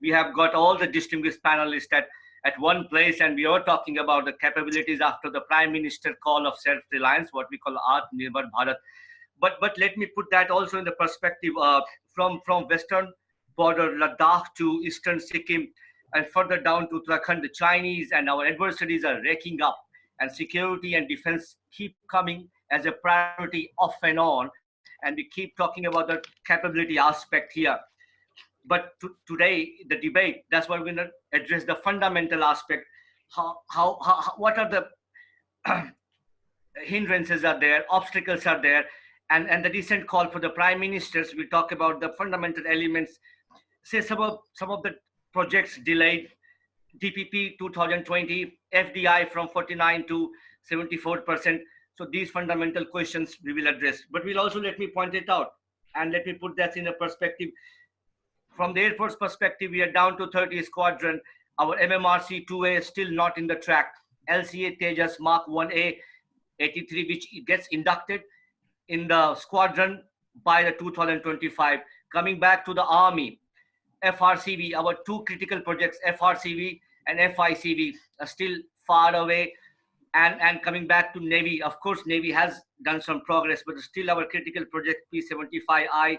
We have got all the distinguished panelists at one place, and we are talking about the capabilities after the Prime Minister call of self-reliance, what we call Atmanirbhar Bharat. But let me put that also in the perspective from western border Ladakh to eastern Sikkim and further down to Uttarakhand, the Chinese and our adversaries are raking up, and security and defense keep coming as a priority off and on, and we keep talking about the capability aspect here. But today, the debate, that's why we're going to address the fundamental aspect. What are the hindrances are there, obstacles are there, and the recent call for the prime ministers, we talk about the fundamental elements. Say some of the projects delayed, DPP 2020, FDI from 49 to 74%. So these fundamental questions we will address. But we'll also, let me point it out, and let me put that in a perspective. From the Air Force perspective, we are down to 30 squadron. Our MMRC 2A is still not in the track. LCA Tejas Mark 1A 83, which gets inducted in the squadron by the 2025. Coming back to the Army, FRCV, our two critical projects, FRCV and FICV, are still far away. And coming back to Navy, of course, Navy has done some progress, but still our critical project P-75I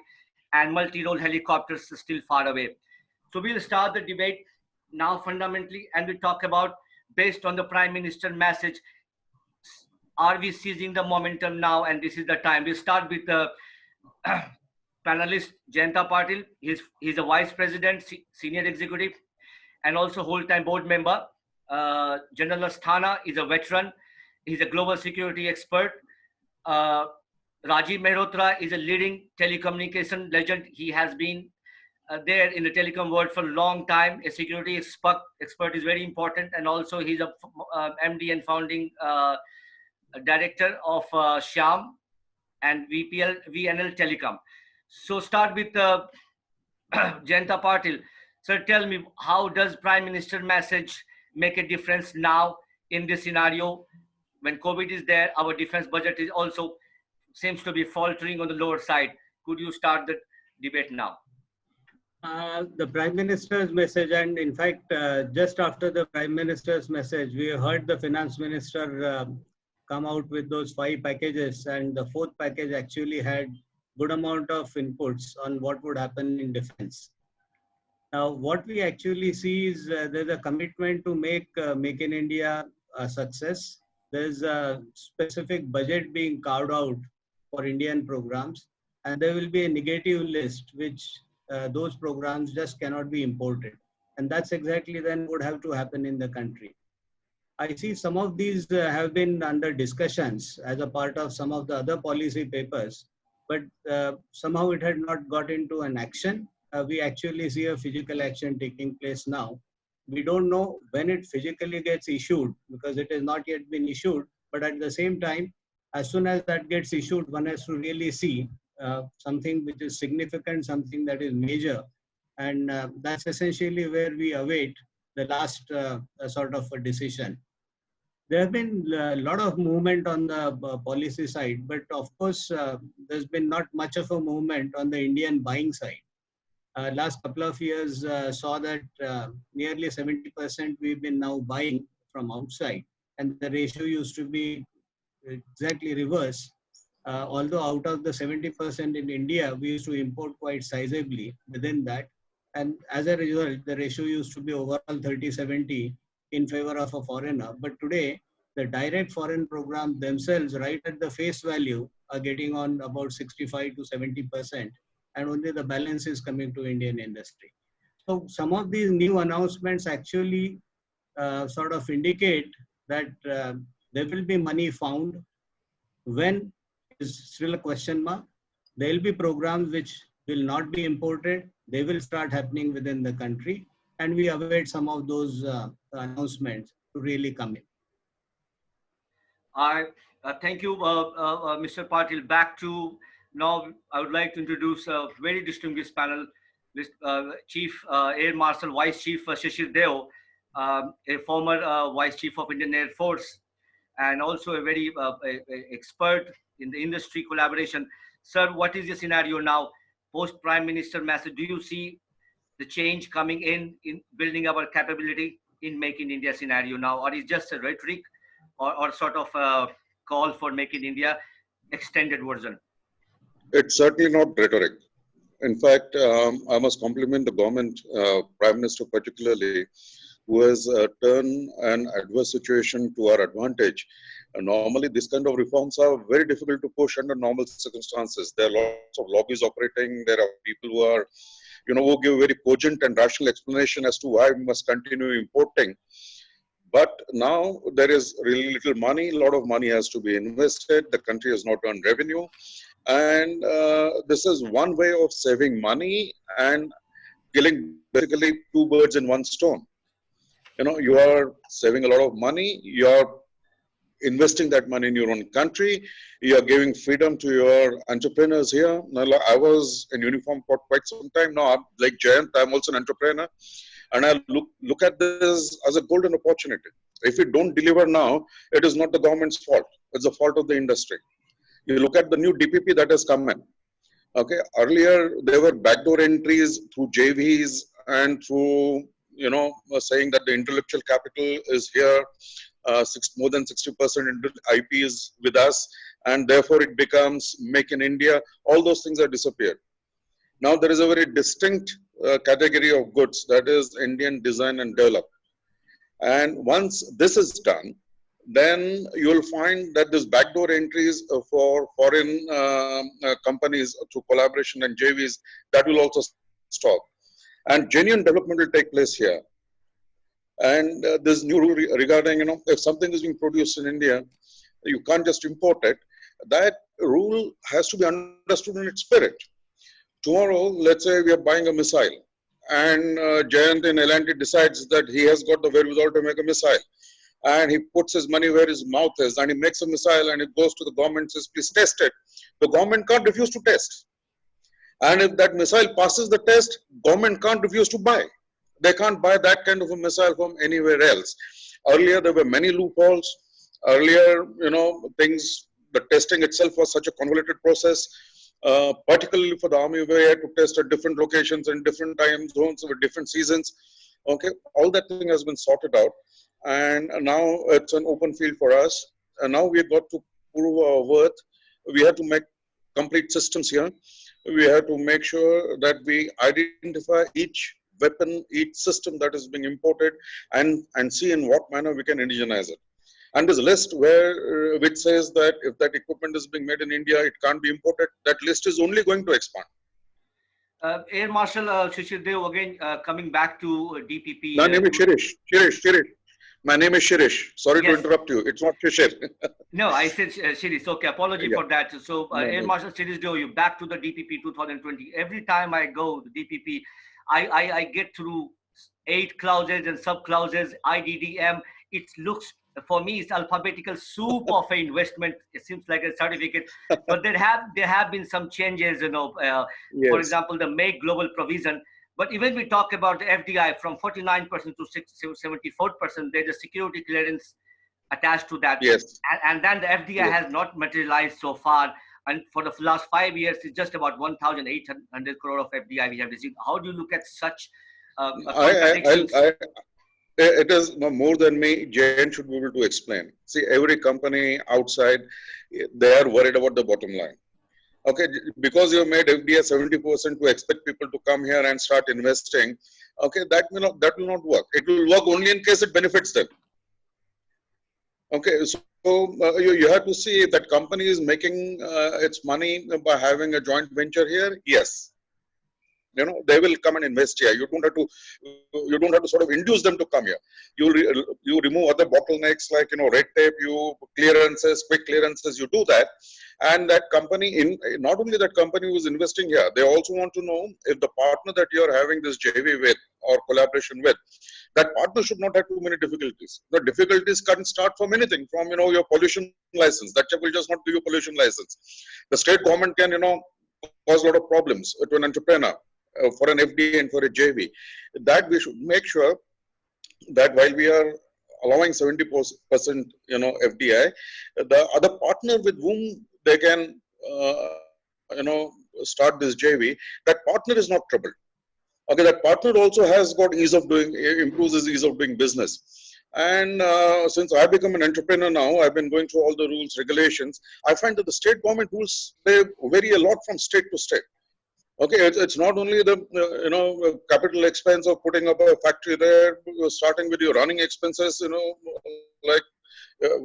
and multi-role helicopters are still far away. So we'll start the debate now fundamentally, and we talk about, based on the Prime Minister message, are we seizing the momentum now? And this is the time. We start with the panelist Jayant Patil. He's a vice president, senior executive, and also whole-time board member. General Asthana is a veteran. He's a global security expert. Rajiv Mehrotra is a leading telecommunication legend. He has been there in the telecom world for a long time. A security expert is very important, and also he's a MD and founding director of Shyam and VNL Telecom. So start with Jayant Patil. Sir, tell me, how does Prime Minister message make a difference now in this scenario when COVID is there? Our defense budget is also seems to be faltering on the lower side. Could you start the debate now? The Prime Minister's message, and in fact, just after the Prime Minister's message, we heard the Finance Minister come out with those 5 packages, and the 4th package actually had good amount of inputs on what would happen in defense. Now, what we actually see is there's a commitment to make in India a success. There's a specific budget being carved out for Indian programs, and there will be a negative list which those programs just cannot be imported. And that's exactly then would have to happen in the country. I see some of these have been under discussions as a part of some of the other policy papers, but somehow it had not got into an action. We actually see a physical action taking place now. We don't know when it physically gets issued because it has not yet been issued, but at the same time, as soon as that gets issued, one has to really see something which is significant, something that is major. And that's essentially where we await the last sort of a decision. There have been a lot of movement on the policy side, but of course, there's been not much of a movement on the Indian buying side. Last couple of years saw that nearly 70% we've been now buying from outside, and the ratio used to be exactly reverse. Although out of the 70% in India, we used to import quite sizably within that. And as a result, the ratio used to be overall 30-70 in favor of a foreigner. But today, the direct foreign programs themselves, right at the face value, are getting on about 65 to 70%. And only the balance is coming to Indian industry. So some of these new announcements actually sort of indicate that there will be money found. When is still a question mark. There will be programs which will not be imported. They will start happening within the country. And we await some of those announcements to really come in. Thank you, Mr. Patil. Back to now, I would like to introduce a very distinguished panel, Chief Air Marshal, Vice Chief Shashi, a former Vice Chief of Indian Air Force, and also a very expert in the industry collaboration. Sir, what is the scenario now? Post Prime Minister message, do you see the change coming in building our capability in Make in India scenario now, or is just a rhetoric or sort of a call for Make in India extended version? It's certainly not rhetoric. In fact, I must compliment the government, Prime Minister particularly, who has turned an adverse situation to our advantage. Normally, this kind of reforms are very difficult to push under normal circumstances. There are lots of lobbies operating. There are people who are, who give very cogent and rational explanation as to why we must continue importing. But now there is really little money. A lot of money has to be invested. The country has not earned revenue. And this is one way of saving money and killing basically two birds in one stone. You are saving a lot of money. You are investing that money in your own country. You are giving freedom to your entrepreneurs here. Now, I was in uniform for quite some time now. I'm like Jayant, I'm also an entrepreneur. And I look at this as a golden opportunity. If we don't deliver now, it is not the government's fault. It's the fault of the industry. You look at the new DPP that has come in. Okay, earlier there were backdoor entries through JVs and through, saying that the intellectual capital is here, more than 60% IP is with us, and therefore it becomes Make in India. All those things have disappeared. Now there is a very distinct category of goods, that is Indian design and develop. And once this is done, then you will find that this backdoor entries for foreign companies through collaboration and JVs, that will also stop. And genuine development will take place here. And this new rule regarding, if something is being produced in India, you can't just import it. That rule has to be understood in its spirit. Tomorrow, let's say we are buying a missile, and Jayant in L&T decides that he has got the wherewithal to make a missile. And he puts his money where his mouth is, and he makes a missile, and it goes to the government and says, please test it. The government can't refuse to test. And if that missile passes the test, government can't refuse to buy. They can't buy that kind of a missile from anywhere else. Earlier, there were many loopholes. Earlier, the testing itself was such a convoluted process, particularly for the army, where you had to test at different locations and different time zones with different seasons. Okay, all that thing has been sorted out. And now it's an open field for us. And now we've got to prove our worth. We have to make complete systems here. We have to make sure that we identify each weapon, each system that is being imported, and see in what manner we can indigenize it. And this list which says that if that equipment is being made in India, it can't be imported, that list is only going to expand. Air Marshal Shishirdev, again, coming back to DPP. My name is Shirish. My name is Shirish. Sorry to interrupt you. It's not Shishir. No, I said Shirish. Okay, apology for that. So, Air Marshal Shishirdev, you back to the DPP 2020. Every time I go to DPP, I get through 8 clauses and sub-clauses, IDDM. It looks, for me, it's alphabetical soup of an investment. It seems like a certificate. But there have been some changes, yes. For example, the Make Global provision. But even we talk about the FDI from 49% to 74%, there's a security clearance attached to that. Yes. And then the FDI has not materialized so far. And for the last 5 years, it's just about 1,800 crore of FDI we have received. How do you look at such contradictions? It is more than me. Jayant should be able to explain. See, every company outside, they are worried about the bottom line. Okay, because you made FDI 70% to expect people to come here and start investing. Okay, that will not work. It will work only in case it benefits them. Okay, so you have to see if that company is making its money by having a joint venture here. Yes, they will come and invest here. You don't have to sort of induce them to come here. You remove other bottlenecks like red tape, clearances, quick clearances. You do that, and that company not only that company who is investing here, they also want to know if the partner that you are having this JV with or collaboration with, that partner should not have too many difficulties. The difficulties can start from anything, from your pollution license. That will just not give you pollution license. The state government can cause a lot of problems to an entrepreneur for an FDA and for a JV. That we should make sure that while we are allowing 70% FDI, the other partner with whom they can start this JV, that partner is not troubled. Okay, that partner also has got ease of doing, improves his ease of doing business. And since I become an entrepreneur now, I've been going through all the rules, regulations. I find that the state government rules, they vary a lot from state to state. Okay, it's not only the capital expense of putting up a factory there, starting with your running expenses. Like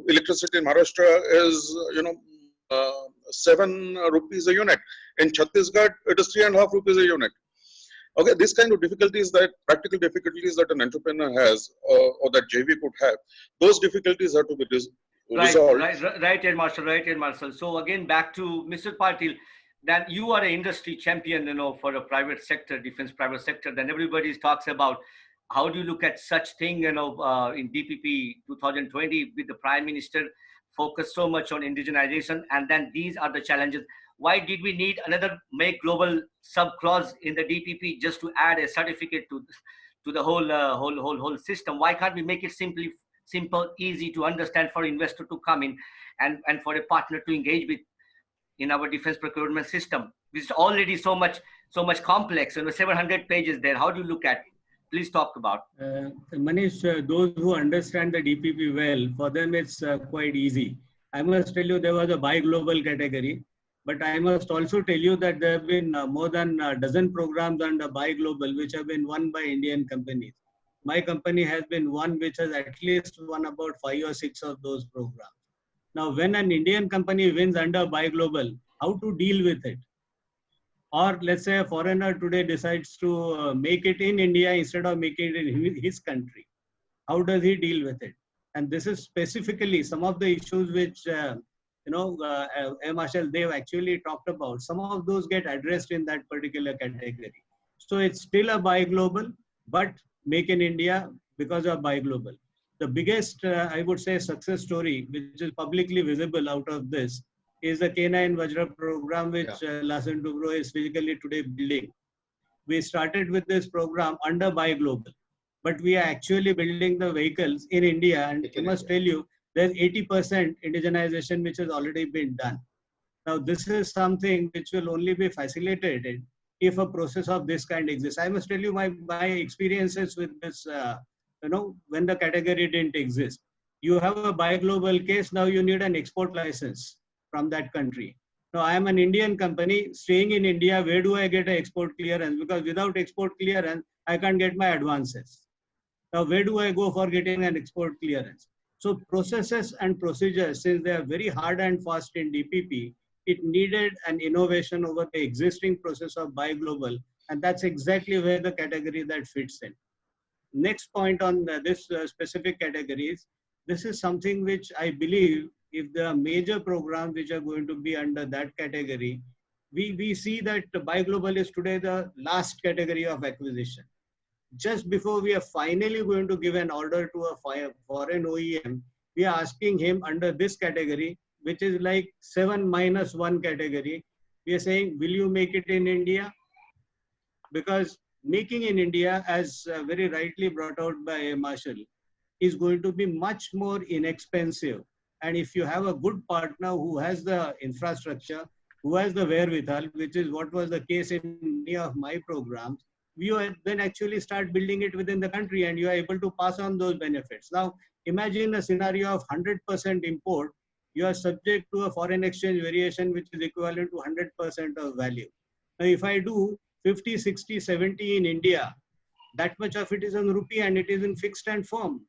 electricity in Maharashtra is 7 rupees a unit. In Chhattisgarh, it is 3.5 rupees a unit. Okay, this kind of difficulties, that practical difficulties that an entrepreneur has, or that JV could have, those difficulties have to be resolved. Right, Marshal. So again, back to Mr. Patil, then you are an industry champion, for the private sector, defense private sector. Then everybody talks about how do you look at such thing, in DPP 2020 with the Prime Minister focused so much on indigenization, and then these are the challenges. Why did we need another make global sub clause in the DPP just to add a certificate to the whole system? Why can't we make it simple, easy to understand for investor to come in and for a partner to engage with in our defense procurement system, which is already so much complex, 700 pages there. How do you look at? Please talk about. Manish, those who understand the DPP well, for them it's quite easy. I must tell you, there was a buy global category, but I must also tell you that there have been more than a dozen programs under buy global which have been won by Indian companies. My company has been one which has at least won about 5 or 6 of those programs. Now, when an Indian company wins under buy global, how to deal with it? Or let's say a foreigner today decides to make it in India instead of making it in his country. How does he deal with it? And this is specifically some of the issues which, Marshal, they've actually talked about. Some of those get addressed in that particular category. So it's still a buy global, but make in India because of buy global. The biggest, I would say, success story, which is publicly visible out of this, is the K9 Vajra program, which Lassen Dubro is physically today building. We started with this program under Buy Global, but we are actually building the vehicles in India. And I must tell you, there's 80% indigenization which has already been done. Now, this is something which will only be facilitated if a process of this kind exists. I must tell you my experiences with this, when the category didn't exist. You have a Buy Global case, now you need an export license from that country. Now, I am an Indian company staying in India. Where do I get an export clearance? Because without export clearance, I can't get my advances. Now, where do I go for getting an export clearance? So processes and procedures, since they are very hard and fast in DPP, it needed an innovation over the existing process of Buy Global. And that's exactly where the category that fits in. Next point on this specific categories, this is something which I believe, if there are major programs which are going to be under that category, we see that Buy Global is today the last category of acquisition. Just before we are finally going to give an order to a foreign OEM, we are asking him under this category, which is like 7-1 category. We are saying, will you make it in India? Because making in India, as very rightly brought out by Marshal, is going to be much more inexpensive. And if you have a good partner who has the infrastructure, who has the wherewithal, which is what was the case in many of my programs, you then actually start building it within the country and you are able to pass on those benefits. Now, imagine a scenario of 100% import. You are subject to a foreign exchange variation, which is equivalent to 100% of value. Now, if I do 50, 60, 70 in India, that much of it is in rupee and it is in fixed and firm.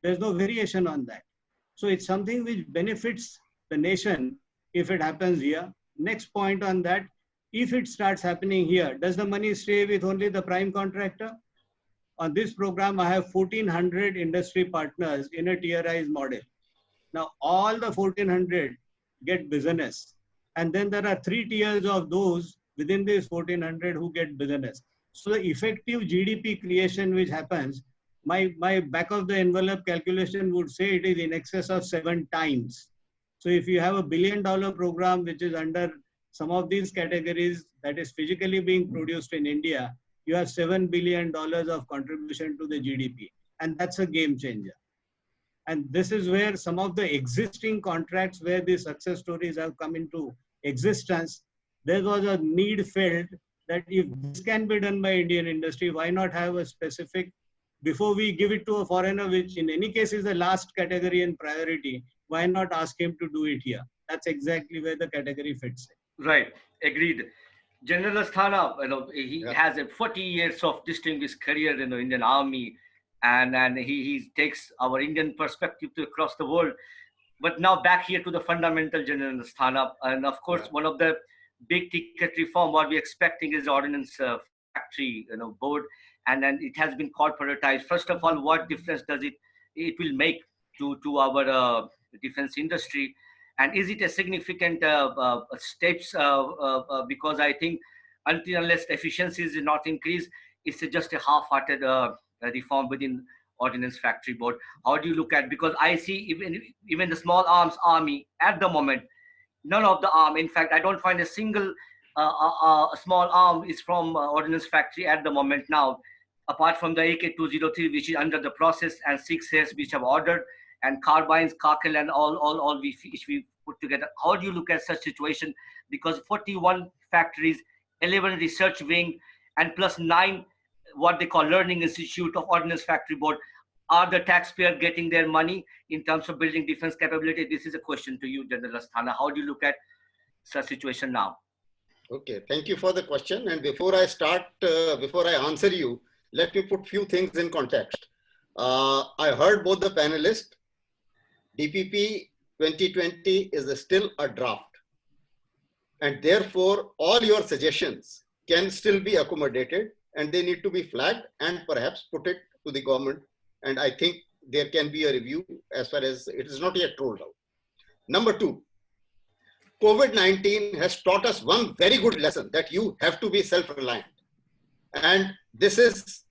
There's no variation on that. So it's something which benefits the nation if it happens here. Next point on that, if it starts happening here, does the money stay with only the prime contractor? On this program, I have 1,400 industry partners in a tierized model. Now, all the 1,400 get business. And then there are 3 tiers of those within this 1,400 who get business. So the effective GDP creation which happens, my back of the envelope calculation would say it is in excess of 7 times. So if you have $1 billion program which is under some of these categories that is physically being produced in India, you have $7 billion of contribution to the GDP. And that's a game changer. And this is where some of the existing contracts where the success stories have come into existence, there was a need felt that if this can be done by Indian industry, why not have a specific, before we give it to a foreigner, which in any case is the last category and priority, why not ask him to do it here? That's exactly where the category fits in. Right, agreed. General Asthana, he Yeah. has a 40 years of distinguished career in the Indian Army, and he takes our Indian perspective to across the world. But now back here to the fundamental, General Asthana, and of course, Yeah. one of the big ticket reform what we're expecting is the ordnance factory, board, and then it has been corporatized. First of all, what difference does it will make to our defense industry? And is it a significant steps? Because I think until unless efficiency is not increased, it's just a half-hearted reform within Ordnance Factory Board. How do you look at? Because I see even the small arms army at the moment, none of the arm. In fact, I don't find a single small arm is from Ordnance Factory at the moment now, apart from the AK-203, which is under the process, and 6S which have ordered, and carbines, Kakel, and all which we put together. How do you look at such situation? Because 41 factories, 11 research wing, and plus 9 what they call learning institute of Ordnance Factory Board. Are the taxpayer getting their money in terms of building defense capability? This is a question to you, General Asthana. How do you look at such situation now? Okay, thank you for the question. And before I start, before I answer you, let me put few things in context. I heard both the panelists. DPP 2020 is still a draft. And therefore, all your suggestions can still be accommodated, and they need to be flagged and perhaps put it to the government. And I think there can be a review as far as it is not yet rolled out. Number two, COVID-19 has taught us one very good lesson, that you have to be self-reliant. And this is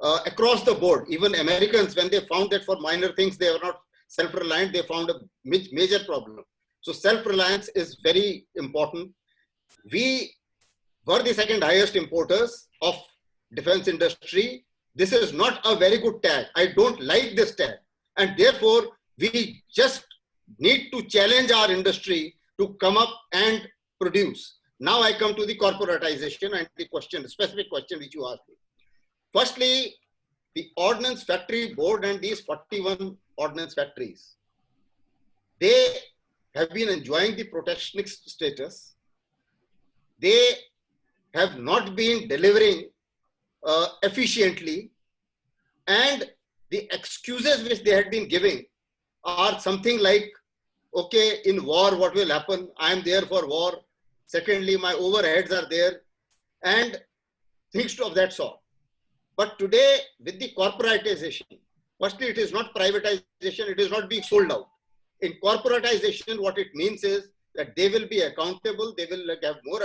across the board. Even Americans, when they found that for minor things they were not self-reliant, they found a major problem. So self-reliance is very important. We were the second highest importers of defense industry. This is not a very good tag. I don't like this tag. And therefore, we just need to challenge our industry to come up and produce. Now I come to the corporatization and the question, specific question which you asked me. Firstly, the Ordnance Factory Board and these 41 ordnance factories, they have been enjoying the protectionist status. They have not been delivering efficiently, and the excuses which they had been giving are something like, okay, in war, what will happen? I am there for war. Secondly, my overheads are there, and things of that sort. But today, with the corporatization, firstly, it is not privatization, it is not being sold out. In corporatization, what it means is that they will be accountable, they will have more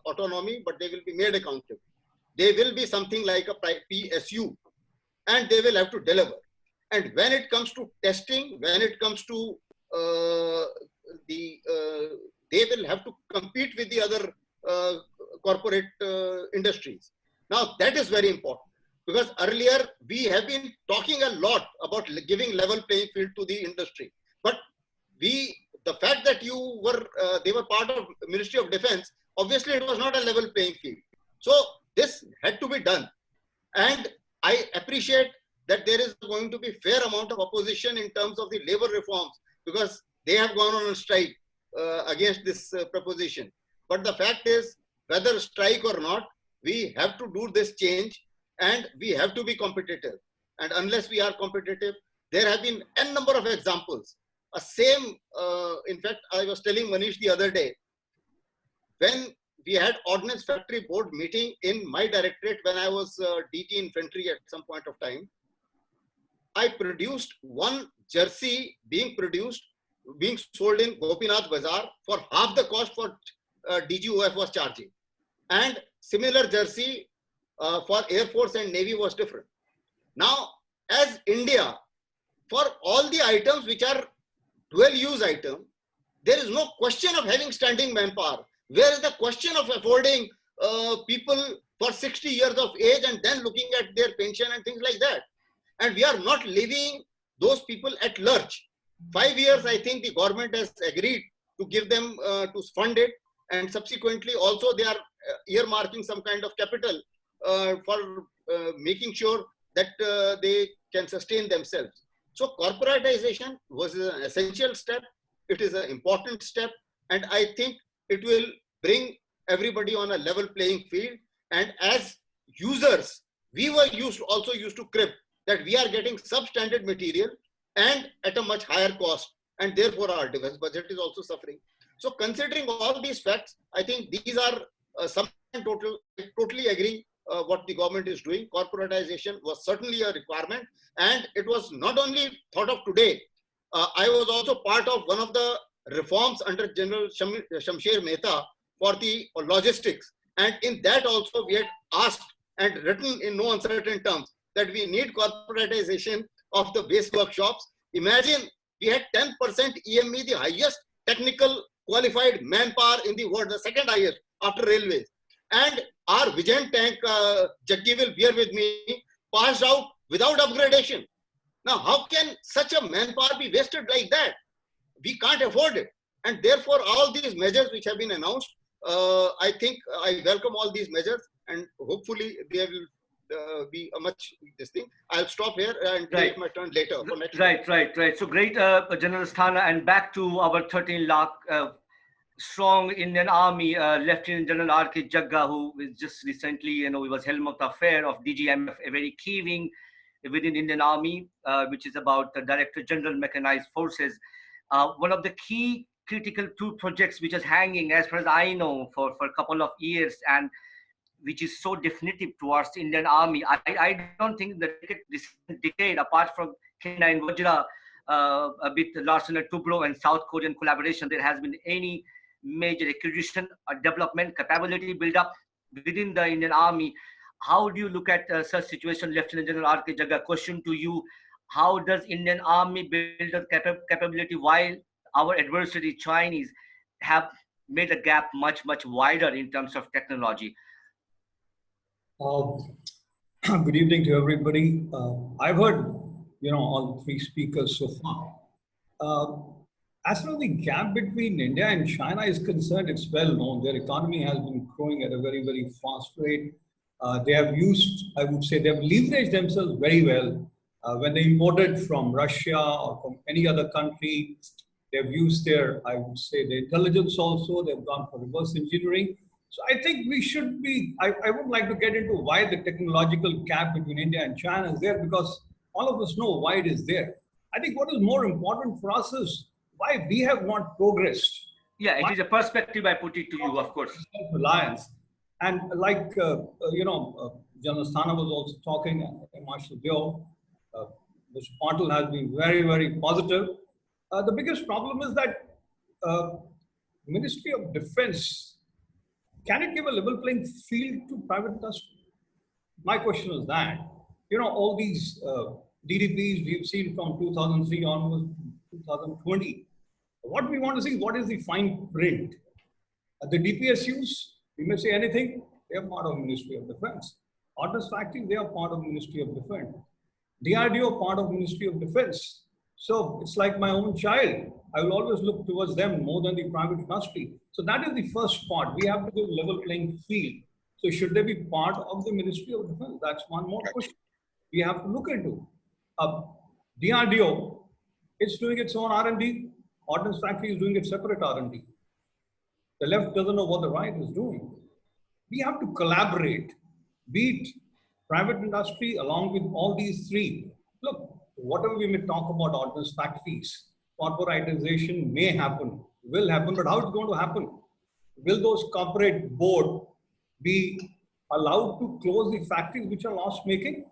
autonomy, but they will be made accountable. They will be something like a PSU, and they will have to deliver. And when it comes to testing, when it comes to they will have to compete with the other corporate industries. Now, that is very important, because earlier we have been talking a lot about giving level playing field to the industry. But the fact that they were part of Ministry of Defense, obviously it was not a level playing field. So this had to be done. And I appreciate that there is going to be fair amount of opposition in terms of the labor reforms, because they have gone on a strike against this proposition. But the fact is, whether strike or not, we have to do this change, and we have to be competitive. And unless we are competitive, there have been n number of examples. In fact, I was telling Manish the other day, when we had Ordnance Factory Board meeting in my directorate when I was DG Infantry at some point of time, I produced one jersey being sold in Gopinath Bazaar for half the cost for DGOF was charging. And similar jersey for Air Force and Navy was different. Now, as India, for all the items which are dual-use items, there is no question of having standing manpower. Where is the question of affording people for 60 years of age and then looking at their pension and things like that? And we are not leaving those people at lurch. 5 years, I think the government has agreed to give them to fund it. And subsequently, also they are earmarking some kind of capital for making sure that they can sustain themselves. So corporatization was an essential step. It is an important step. And I think it will bring everybody on a level playing field. And as users, we were also used to crib that we are getting substandard material and at a much higher cost. And therefore our defense budget is also suffering. So considering all these facts, I think these are I totally agree what the government is doing. Corporatization was certainly a requirement, and it was not only thought of today. I was also part of one of the reforms under General Shamsher Mehta for the logistics, and in that also we had asked and written in no uncertain terms that we need corporatization of the base workshops. Imagine we had 10% EME, the highest technical qualified manpower in the world, the second highest after railways. And our Vijayant tank, Jagga will bear with me, passed out without upgradation. Now, how can such a manpower be wasted like that? We can't afford it. And therefore, all these measures which have been announced, I think I welcome all these measures, and hopefully they will be a much this thing. I'll stop here and take my turn later. For next right. So great, General Asthana, and back to our 13 lakh strong Indian Army, Lieutenant General R.K. Jagga, who is just recently, he was helm of the affair of DGMF, a very key wing within Indian Army, which is about the Director General Mechanized Forces. One of the key critical two projects which is hanging, as far as I know, for a couple of years, and which is so definitive towards the Indian Army. I don't think that this decade, apart from Kenya and Vajra, a bit Larsen and Toubro and South Korean collaboration, there has been any major acquisition or development capability build up within the Indian Army. How do you look at such situation, Lieutenant General R.K. Jagga? Question to you: how does Indian Army build a capability while our adversary Chinese have made the gap much wider in terms of technology? Good evening to everybody. I've heard all three speakers so far. As far as the gap between India and China is concerned, it's well known. Their economy has been growing at a very, very fast rate. They have used, I would say, they have leveraged themselves very well. When they imported from Russia or from any other country, they've used their, I would say, the intelligence also. They've gone for reverse engineering. So I think we should be, I would like to get into why the technological gap between India and China is there, because all of us know why it is there. I think what is more important for us is why we have not progressed. Yeah, it is a perspective I put it to you, of course. Self-reliance. And like, General Asthana was also talking, and Marshal, Mr. Patil has been very, very positive. The biggest problem is that Ministry of Defense, can it give a level playing field to private industry? My question is that, all these DDPs we've seen from 2003 onwards to 2020. What we want to see, what is the fine print? The DPSUs, we may say anything, they are part of Ministry of Defense. Ordnance Factory, they are part of Ministry of Defense. DRDO, part of Ministry of Defense. So it's like my own child. I will always look towards them more than the private industry. So that is the first part. We have to give level playing field. So should they be part of the Ministry of Defense? That's one more question we have to look into. DRDO is doing its own R&D. Ordnance Factory is doing its separate R&D. The left doesn't know what the right is doing. We have to collaborate, be it private industry along with all these three. Look, whatever we may talk about ordnance factories, corporatization may happen, will happen, but how it's going to happen? Will those corporate board be allowed to close the factories which are loss making?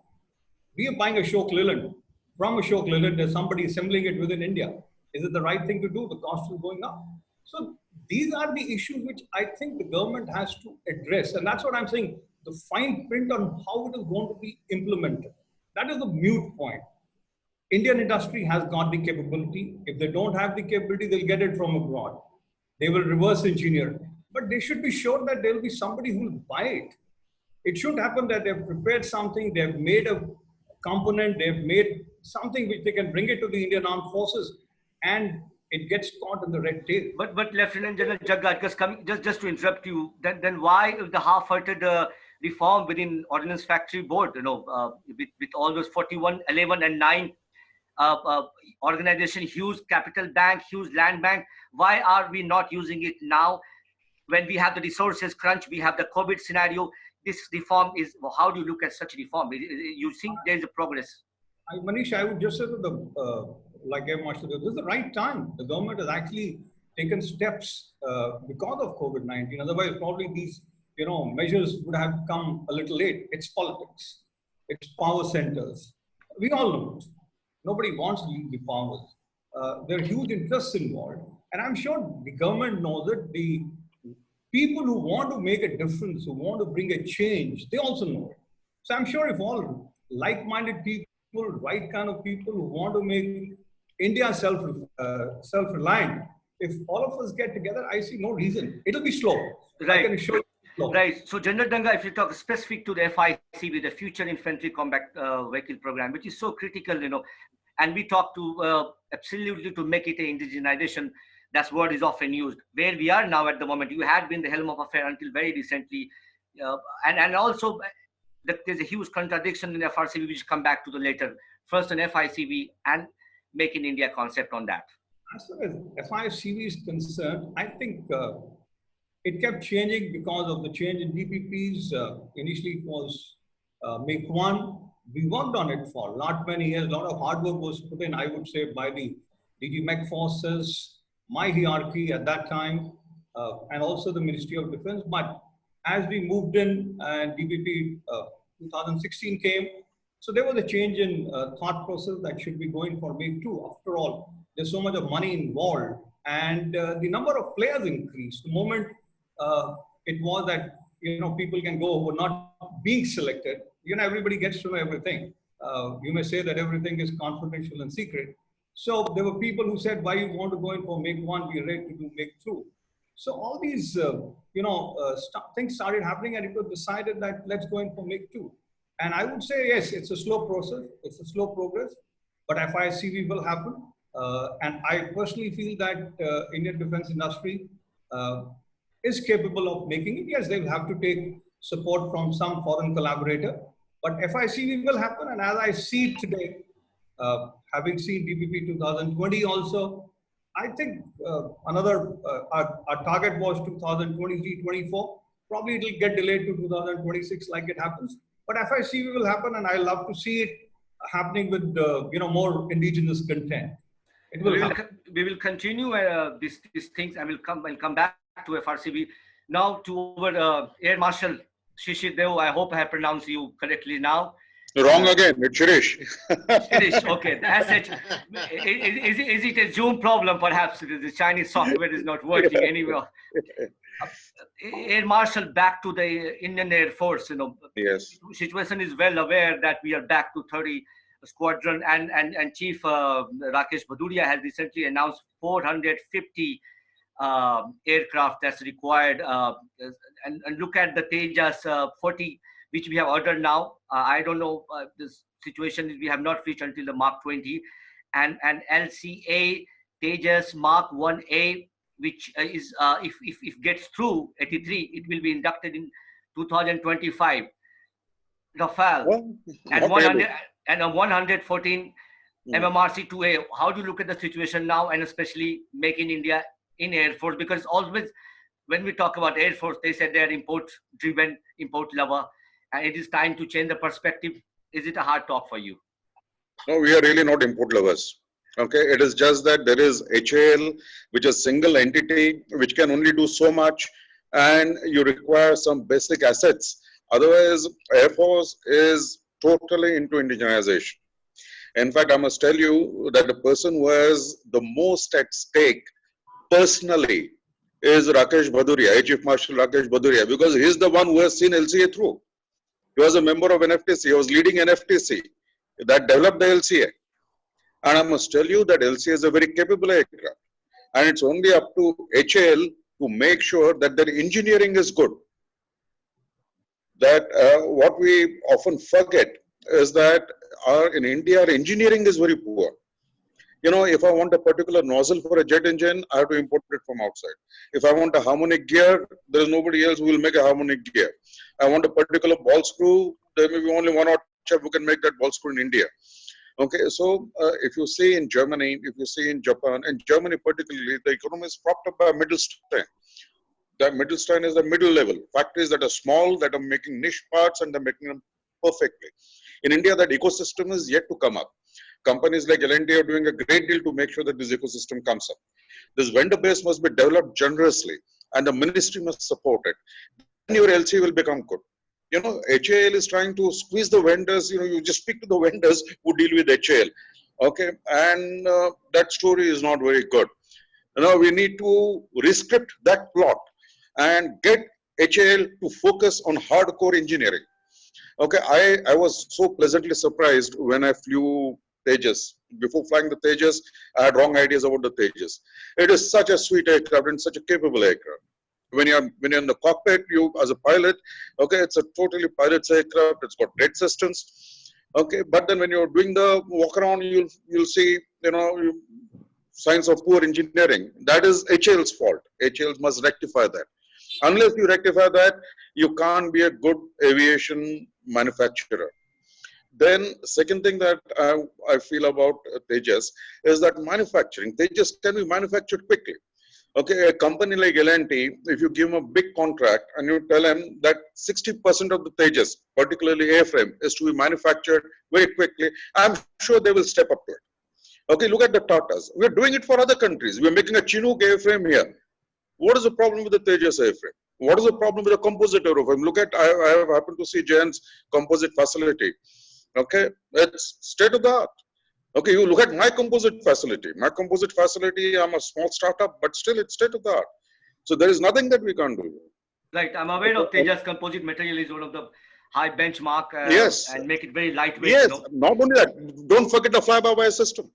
We are buying Ashok Leyland. From Ashok Leyland, there's somebody assembling it within India. Is it the right thing to do? The cost is going up. So these are the issues which I think the government has to address. And that's what I'm saying, the fine print on how it is going to be implemented. That is the mute point. Indian industry has got the capability. If they don't have the capability, they'll get it from abroad. They will reverse engineer. But they should be sure that there will be somebody who will buy it. It shouldn't happen that they've prepared something, they've made a component, they've made something which they can bring it to the Indian Armed Forces, and it gets caught in the red tape. But Lieutenant General Jagga, just to interrupt you, then why the half-hearted reform within Ordnance Factory Board? With all those 41, 11, and 9 organization, huge capital bank, huge land bank. Why are we not using it now when we have the resources crunch? We have the COVID scenario. This reform is. How do you look at such reform? You think there is a progress? Manish, I would just say that like Marshal, this is the right time. The government has actually taken steps because of COVID-19. Otherwise, probably these measures would have come a little late. It's politics. It's power centers. We all know it. Nobody wants to leave the powers. There are huge interests involved. And I'm sure the government knows it. The people who want to make a difference, who want to bring a change, they also know it. So I'm sure if all like-minded people, right kind of people who want to make India self-reliant, if all of us get together, I see no reason. It'll be slow. Right. I can assure you. Slow. Right. So, General Danga, if you talk specific to the FICV, the Future Infantry Combat Vehicle Program, which is so critical, and we talk to absolutely to make it an indigenization. That's word is often used. Where we are now at the moment, you had been the helm of affair until very recently, and also there's a huge contradiction in FRCV, which come back to the later. First an FICV and Make in India concept on that. As far as FICV is concerned, I think it kept changing because of the change in DPPs. Initially, it was Make One. We worked on it for not many years. A lot of hard work was put in, I would say, by the DGMF forces, my hierarchy at that time, and also the Ministry of Defense. But as we moved in and DPP 2016 came, so there was a change in thought process that should be going for Make 2. After all, there's so much of money involved, and the number of players increased. The moment it was that people can go who are not being selected, everybody gets to know everything. You may say that everything is confidential and secret. So there were people who said, why you want to go in for Make 1, we are ready to do Make 2. So all these, things started happening, and it was decided that let's go in for Make 2. And I would say, yes, it's a slow process. It's a slow progress, but FICV will happen. And I personally feel that Indian defense industry is capable of making it. Yes, they will have to take support from some foreign collaborator, but FICV will happen. And as I see it today, having seen DPP 2020 also, I think our target was 2023-24. Probably it will get delayed to 2026 like it happens. But FICV will happen, and I love to see it happening with more indigenous content. We will continue these things, and we'll come back to FRCV. Now to our Air Marshal Shirish. I hope I pronounced you correctly now. Wrong again. It's Shirish. Shirish, okay. That's it. Is it a Zoom problem? Perhaps the Chinese software is not working anywhere. Air Marshal, back to the Indian Air Force. Yes. Situation is well aware that we are back to 30 squadron, and Chief Rakesh Bhaduria has recently announced 450 aircraft that's required. And look at the Tejas 40, which we have ordered now. I don't know, this situation is we have not reached until the Mark 20, and LCA Tejas Mark 1A, which is if gets through 83, it will be inducted in 2025. Rafale and a 114 MMRC 2A. How do you look at the situation now, and especially Make in India in Air Force? Because always when we talk about Air Force, they said they're import driven, import lover, and it is time to change the perspective. Is it a hard talk for you? No, we are really not import lovers. Okay, it is just that there is HAL, which is single entity, which can only do so much, and you require some basic assets. Otherwise, Air Force is totally into indigenization. In fact, I must tell you that the person who has the most at stake personally is Rakesh Bhaduria, Air Chief Marshal Rakesh Bhaduria, because he is the one who has seen LCA through. He was a member of NFTC. He was leading NFTC that developed the LCA. And I must tell you that LCA is a very capable aircraft. And it's only up to HAL to make sure that their engineering is good. That what we often forget is that in India, our engineering is very poor. If I want a particular nozzle for a jet engine, I have to import it from outside. If I want a harmonic gear, there is nobody else who will make a harmonic gear. I want a particular ball screw, there may be only one or chef who can make that ball screw in India. Okay, so if you see in Germany, if you see in Japan, and Germany particularly, the economy is propped up by Mittelstand. The Mittelstand is the middle level. Factories that are small, that are making niche parts, and they're making them perfectly. In India, that ecosystem is yet to come up. Companies like L&T are doing a great deal to make sure that this ecosystem comes up. This vendor base must be developed generously, and the ministry must support it. Then your LC will become good. HAL is trying to squeeze the vendors. You just speak to the vendors who deal with HAL. Okay, and that story is not very good. We need to rescript that plot and get HAL to focus on hardcore engineering. Okay, I was so pleasantly surprised when I flew Tejas. Before flying the Tejas, I had wrong ideas about the Tejas. It is such a sweet aircraft and such a capable aircraft. When you're in the cockpit, you as a pilot, okay, it's a totally pilot's aircraft. It's got great systems. Okay, but then when you're doing the walk around, you'll see signs of poor engineering. That is HAL's fault. HAL must rectify that. Unless you rectify that, you can't be a good aviation manufacturer. Then second thing that I feel about Tejas is that manufacturing. Tejas can be manufactured quickly. Okay, a company like L&T, if you give them a big contract and you tell them that 60% of the Tejas, particularly airframe, is to be manufactured very quickly, I'm sure they will step up to it. Okay, look at the Tatas. We're doing it for other countries. We're making a Chinook airframe here. What is the problem with the Tejas airframe? What is the problem with the composite airframe? Look at, I have happened to see Jayant's composite facility. Okay, it's state of the art. Okay, you look at my composite facility. My composite facility, I'm a small startup, but still it's state of the art. So there is nothing that we can't do. Right, I'm aware of Tejas composite material is one of the high benchmark yes. And make it very lightweight. Yes, not only that, don't forget the fly-by-wire system.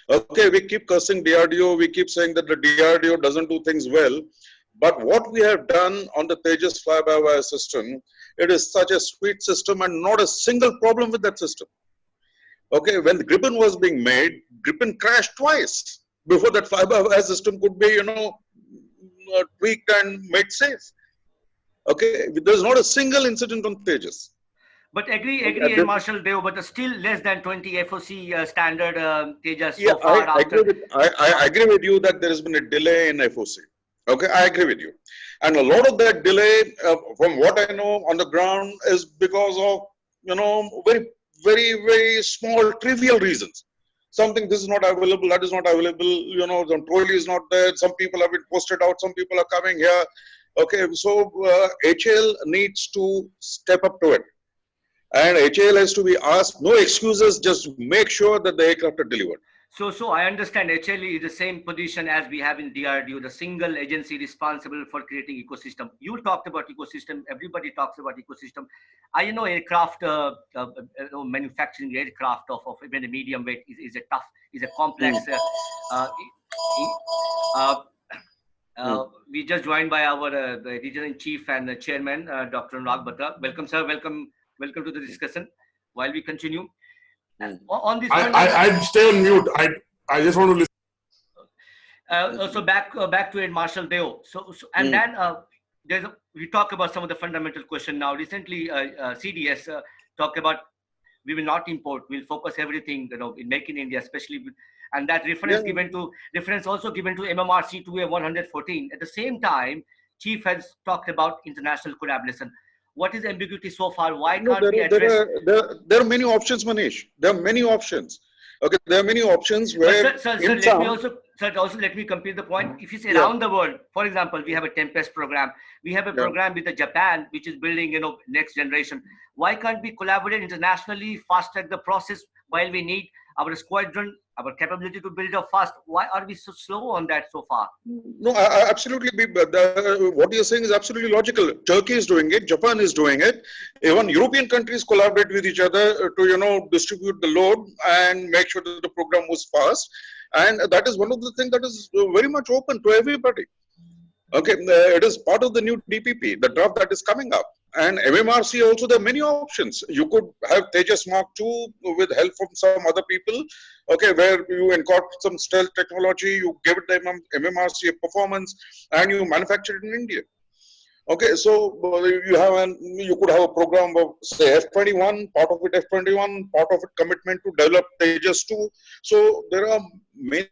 Okay, we keep cursing DRDO, we keep saying that the DRDO doesn't do things well, but what we have done on the Tejas fly-by-wire system, it is such a sweet system and not a single problem with that system. Okay, when the Gripen was being made, Gripen crashed twice before that fly-by-wire system could be, tweaked and made safe. Okay, there's not a single incident on Tejas. But agree, Air Marshal, but still less than 20 FOC standard Tejas yeah, so far. I agree with you that there has been a delay in FOC. Okay, I agree with you. And a lot of that delay, from what I know on the ground, is because of, very, very, very small, trivial reasons. Something, this is not available, that is not available, the trolley is not there, some people have been posted out, some people are coming here. Okay, so HAL needs to step up to it. And HAL has to be asked, no excuses, just make sure that the aircraft are delivered. So I understand HAL is the same position as we have in DRDO, the single agency responsible for creating ecosystem. You talked about ecosystem, everybody talks about ecosystem. I know aircraft, manufacturing aircraft of even a medium weight is a complex. We just joined by our regional chief and chairman, Dr. Annurag Batra. Welcome, sir. Welcome to the discussion. While we continue. On this, I'd stay on mute. I just want to listen. So back to Ed Marshal Deo. And then we talk about some of the fundamental question now. Recently, CDS talked about we will not import. We'll focus everything in Make in India, especially and that reference also given to MMRC 2A114. At the same time, Chief has talked about international collaboration. What is ambiguity so far? Why can't we address? There are many options, Manish. There are many options. Okay, there are many options where. Sir, let me complete the point. If you say around the world, for example, we have a Tempest program. We have a program with Japan, which is building, next generation. Why can't we collaborate internationally, fast track the process while we need our squadron, our capability to build up fast? Why are we so slow on that so far? No, absolutely. What you're saying is absolutely logical. Turkey is doing it. Japan is doing it. Even European countries collaborate with each other to, distribute the load and make sure that the program moves fast. And that is one of the things that is very much open to everybody. Okay, it is part of the new DPP, the draft that is coming up. And MMRC also, there are many options. You could have Tejas Mark II with help from some other people, okay, where you incorporate some stealth technology, you give it the MMRC performance, and you manufacture it in India. Okay, so you could have a program of say F-21, part of it F-21, part of it commitment to develop Tejas 2. So there are many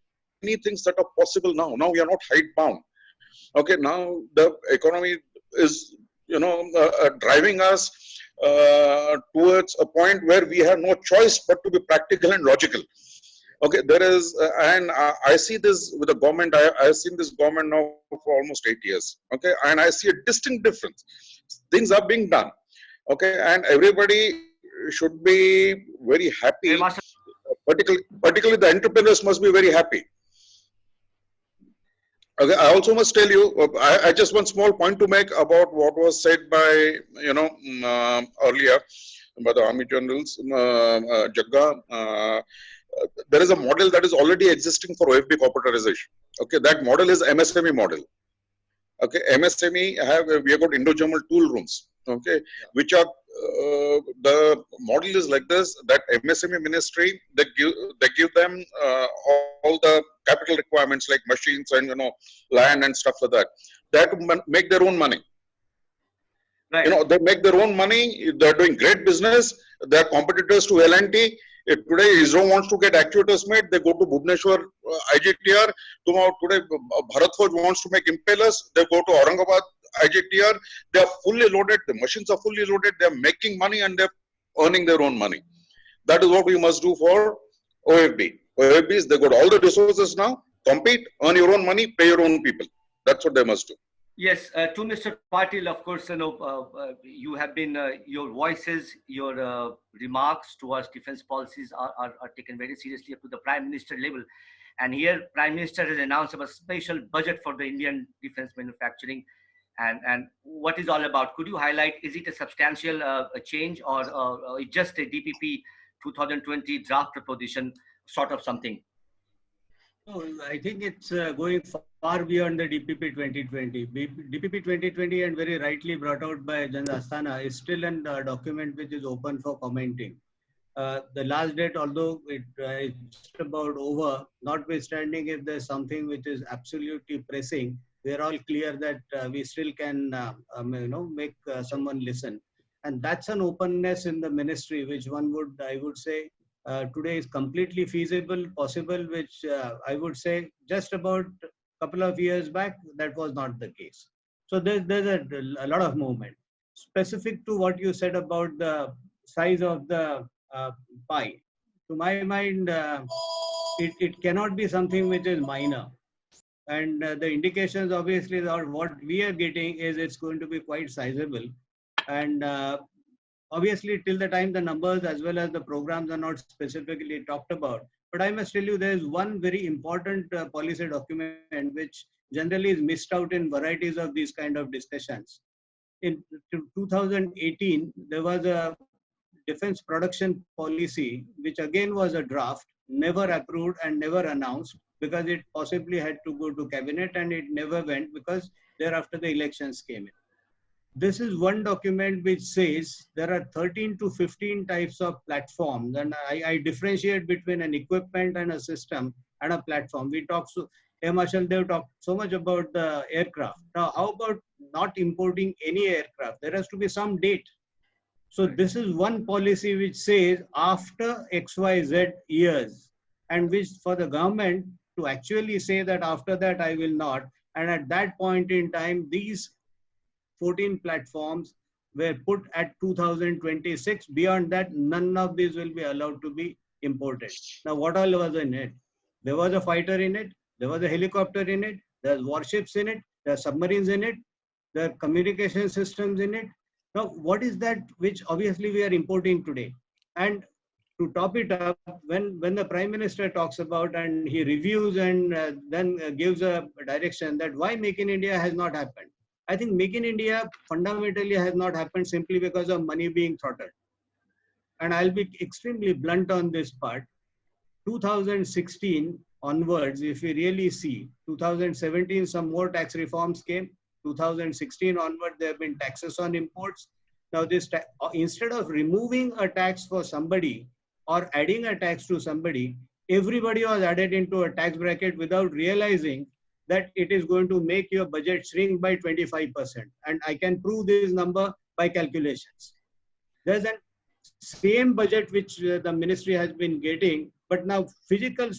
things that are possible now. Now we are not hidebound. Okay, now the economy is driving us towards a point where we have no choice but to be practical and logical. Okay, there is, and I see this with the government. I've seen this government now for almost 8 years. Okay, and I see a distinct difference. Things are being done. Okay, and everybody should be very happy. Particularly the entrepreneurs must be very happy. Okay, I also must tell you, I just one small point to make about what was said by, earlier by the Army generals, Jagga. There is a model that is already existing for OFB corporatization. Okay, that model is MSME model. Okay, MSME we have got Indo-German tool rooms. Okay, which are the model is like this: that MSME ministry they give them all the capital requirements like machines and land and stuff like that. They have to make their own money. Right. They make their own money. They're doing great business. They're competitors to L&T. If today ISRO wants to get actuators made, they go to Bhubaneswar IGTR. Tomorrow, today Bharat Forge wants to make impellers. They go to Aurangabad IGTR. They are fully loaded. The machines are fully loaded. They are making money and they're earning their own money. That is what we must do for OFB. OFBs, they got all the resources now. Compete, earn your own money, pay your own people. That's what they must do. Yes, to Mr. Patil, of course, you have been, your voices, your remarks towards defense policies are taken very seriously up to the Prime Minister level. And here, Prime Minister has announced a special budget for the Indian defense manufacturing. And what is all about? Could you highlight, is it a substantial change or just a DPP 2020 draft proposition sort of something? No, I think it's going far beyond the DPP 2020. DPP 2020, and very rightly brought out by Asthana, is still a document which is open for commenting. The last date, although it's just about over, notwithstanding if there's something which is absolutely pressing, we're all clear that we still can make someone listen. And that's an openness in the ministry, which I would say, today is completely feasible, possible, which I would say just about a couple of years back, that was not the case. So there's a lot of movement. Specific to what you said about the size of the pie, to my mind, it cannot be something which is minor. And the indications obviously are what we are getting is it's going to be quite sizable. And obviously, till the time the numbers as well as the programs are not specifically talked about. But I must tell you, there is one very important policy document which generally is missed out in varieties of these kind of discussions. In 2018, there was a defense production policy, which again was a draft, never approved and never announced because it possibly had to go to cabinet and it never went because thereafter the elections came in. This is one document which says there are 13 to 15 types of platforms, and I differentiate between an equipment and a system and a platform. We talk Marshal, they've talked so much about the aircraft. Now, how about not importing any aircraft? There has to be some date. So this is one policy which says after XYZ years, and which for the government to actually say that after that I will not, and at that point in time, these 14 platforms were put at 2026. Beyond that, none of these will be allowed to be imported. Now, what all was in it? There was a fighter in it. There was a helicopter in it. There's warships in it. There are submarines in it. There are communication systems in it. Now, what is that which obviously we are importing today? And to top it up, when the Prime Minister talks about and he reviews and then gives a direction that why Make in India has not happened. I think Make in India fundamentally has not happened simply because of money being throttled. And I'll be extremely blunt on this part. 2016 onwards, if we really see, 2017, some more tax reforms came. 2016 onward, there have been taxes on imports. Now, instead of removing a tax for somebody or adding a tax to somebody, everybody was added into a tax bracket without realizing that it is going to make your budget shrink by 25%. And I can prove this number by calculations. There's a same budget which the ministry has been getting, but now physical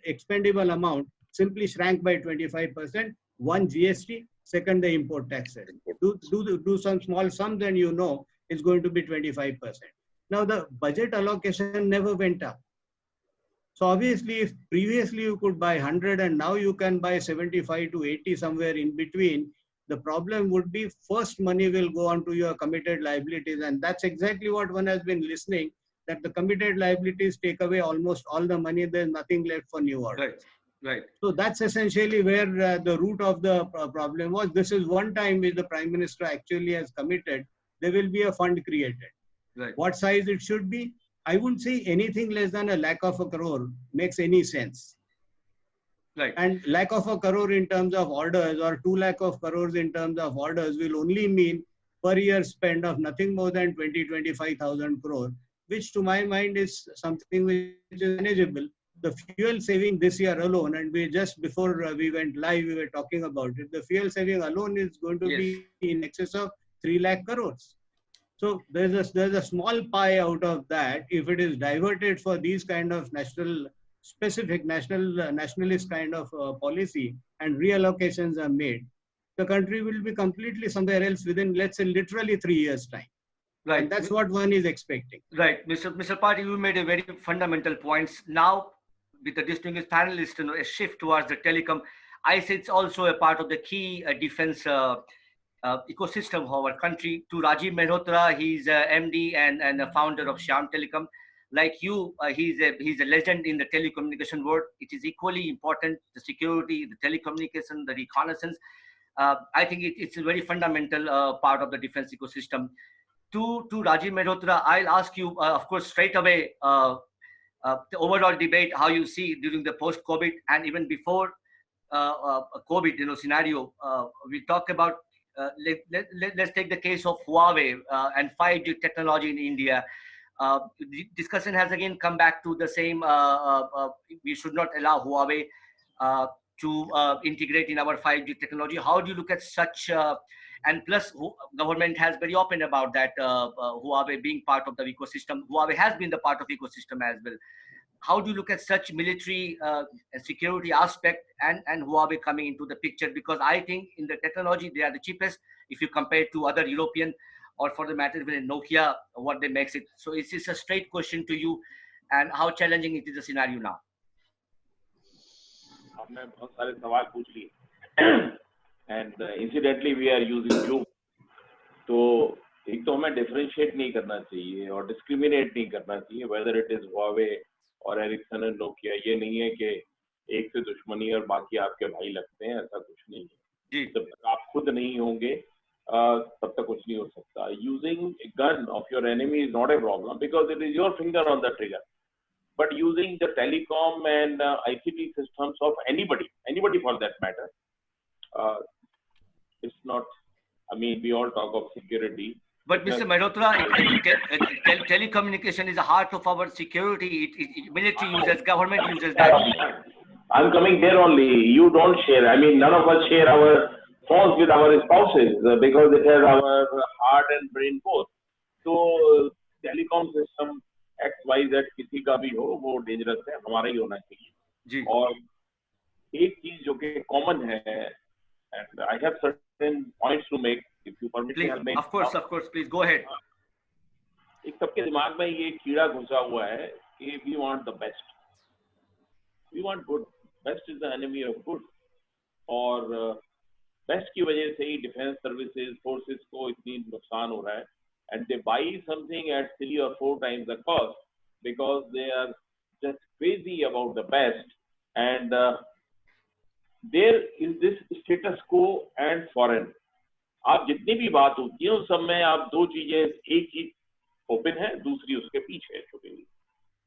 expendable amount simply shrank by 25%. One, GST, second, the import taxes. Do some small sums and you know it's going to be 25%. Now the budget allocation never went up. So obviously, if previously you could buy 100 and now you can buy 75 to 80 somewhere in between, the problem would be first money will go on to your committed liabilities. And that's exactly what one has been listening, that the committed liabilities take away almost all the money. There's nothing left for new orders. Right. So that's essentially where the root of the problem was. This is one time which the Prime Minister actually has committed. There will be a fund created. Right. What size it should be? I wouldn't say anything less than 1,00,000 crore makes any sense. Right. And 1,00,000 crore in terms of orders or 2,00,000 crores in terms of orders will only mean per year spend of nothing more than 20-25,000 crore, which to my mind is something which is manageable. The fuel saving this year alone, and we just before we went live, we were talking about it. The fuel saving alone is going to be in excess of 3 lakh crores. So there's a small pie out of that. If it is diverted for these kind of nationalist kind of policy and reallocations are made, the country will be completely somewhere else within, let's say, literally 3 years' time. Right. And that's what one is expecting. Right. Mr. Patil, you made a very fundamental points. Now, with the distinguished panelists, a shift towards the telecom, I say it's also a part of the key defense ecosystem of our country. To Rajiv Mehrotra, he's a MD and a founder of Shyam Telecom. Like you, he's a legend in the telecommunication world. It is equally important, the security, the telecommunication, the reconnaissance. I think it's a very fundamental part of the defense ecosystem. To Rajiv Mehrotra, I'll ask you, of course, straight away, the overall debate, how you see during the post-COVID and even before COVID, scenario. We talk about, let's take the case of Huawei and 5G technology in India. The discussion has again come back to the same, we should not allow Huawei to integrate in our 5G technology. How do you look at such, and plus government has very open about that, Huawei being part of the ecosystem. Huawei has been the part of ecosystem as well. How do you look at such military security aspect and Huawei coming into the picture? Because I think in the technology, they are the cheapest if you compare to other European, or for the matter, even Nokia, what they makes it. So it's a straight question to you, and how challenging it is the scenario now. आपने बहुत सारे सवाल पूछ लिए, and incidentally we are using Zoom. तो एक तो हमें differentiate नहीं करना चाहिए और discriminate नहीं करना चाहिए, whether it is Huawei और Ericsson and Nokia. ये नहीं है कि एक से दुश्मनी और बाकी आपके भाई लगते हैं, ऐसा कुछ नहीं है. जब तक आप खुद नहीं होंगे तब तक कुछ नहीं हो सकता. Using a gun of your enemy is not a problem because it is your finger on the trigger. But using the telecom and ICT systems of anybody for that matter, it's not. I mean, we all talk of security. But Mr. Mehrotra, telecommunication is the heart of our security. Military uses, government uses that. I'm coming there only. You don't share. I mean, none of us share our phones with our spouses because it has our heart and brain both. So telecom system XYZ किसी का भी हो वो dangerous है, हमारा ही होना चाहिए. और एक चीज जो कि कॉमन है, and I have certain points to make, if you permit me. Of course, please go ahead. एक सबके दिमाग में ये कीड़ा घुसा हुआ है कि we want the best, we want good. Best is the enemy of good. और बेस्ट की वजह से ही डिफेंस सर्विसेज फोर्सेस को इतनी नुकसान हो रहा है. And they buy something at 3 or 4 times the cost because they are just crazy about the best. And there is this status quo and foreign. आप जितनी भी बात होती है उन सब में आप दो चीजें, एक चीज ओपन है, दूसरी उसके पीछे है छुपी हुई.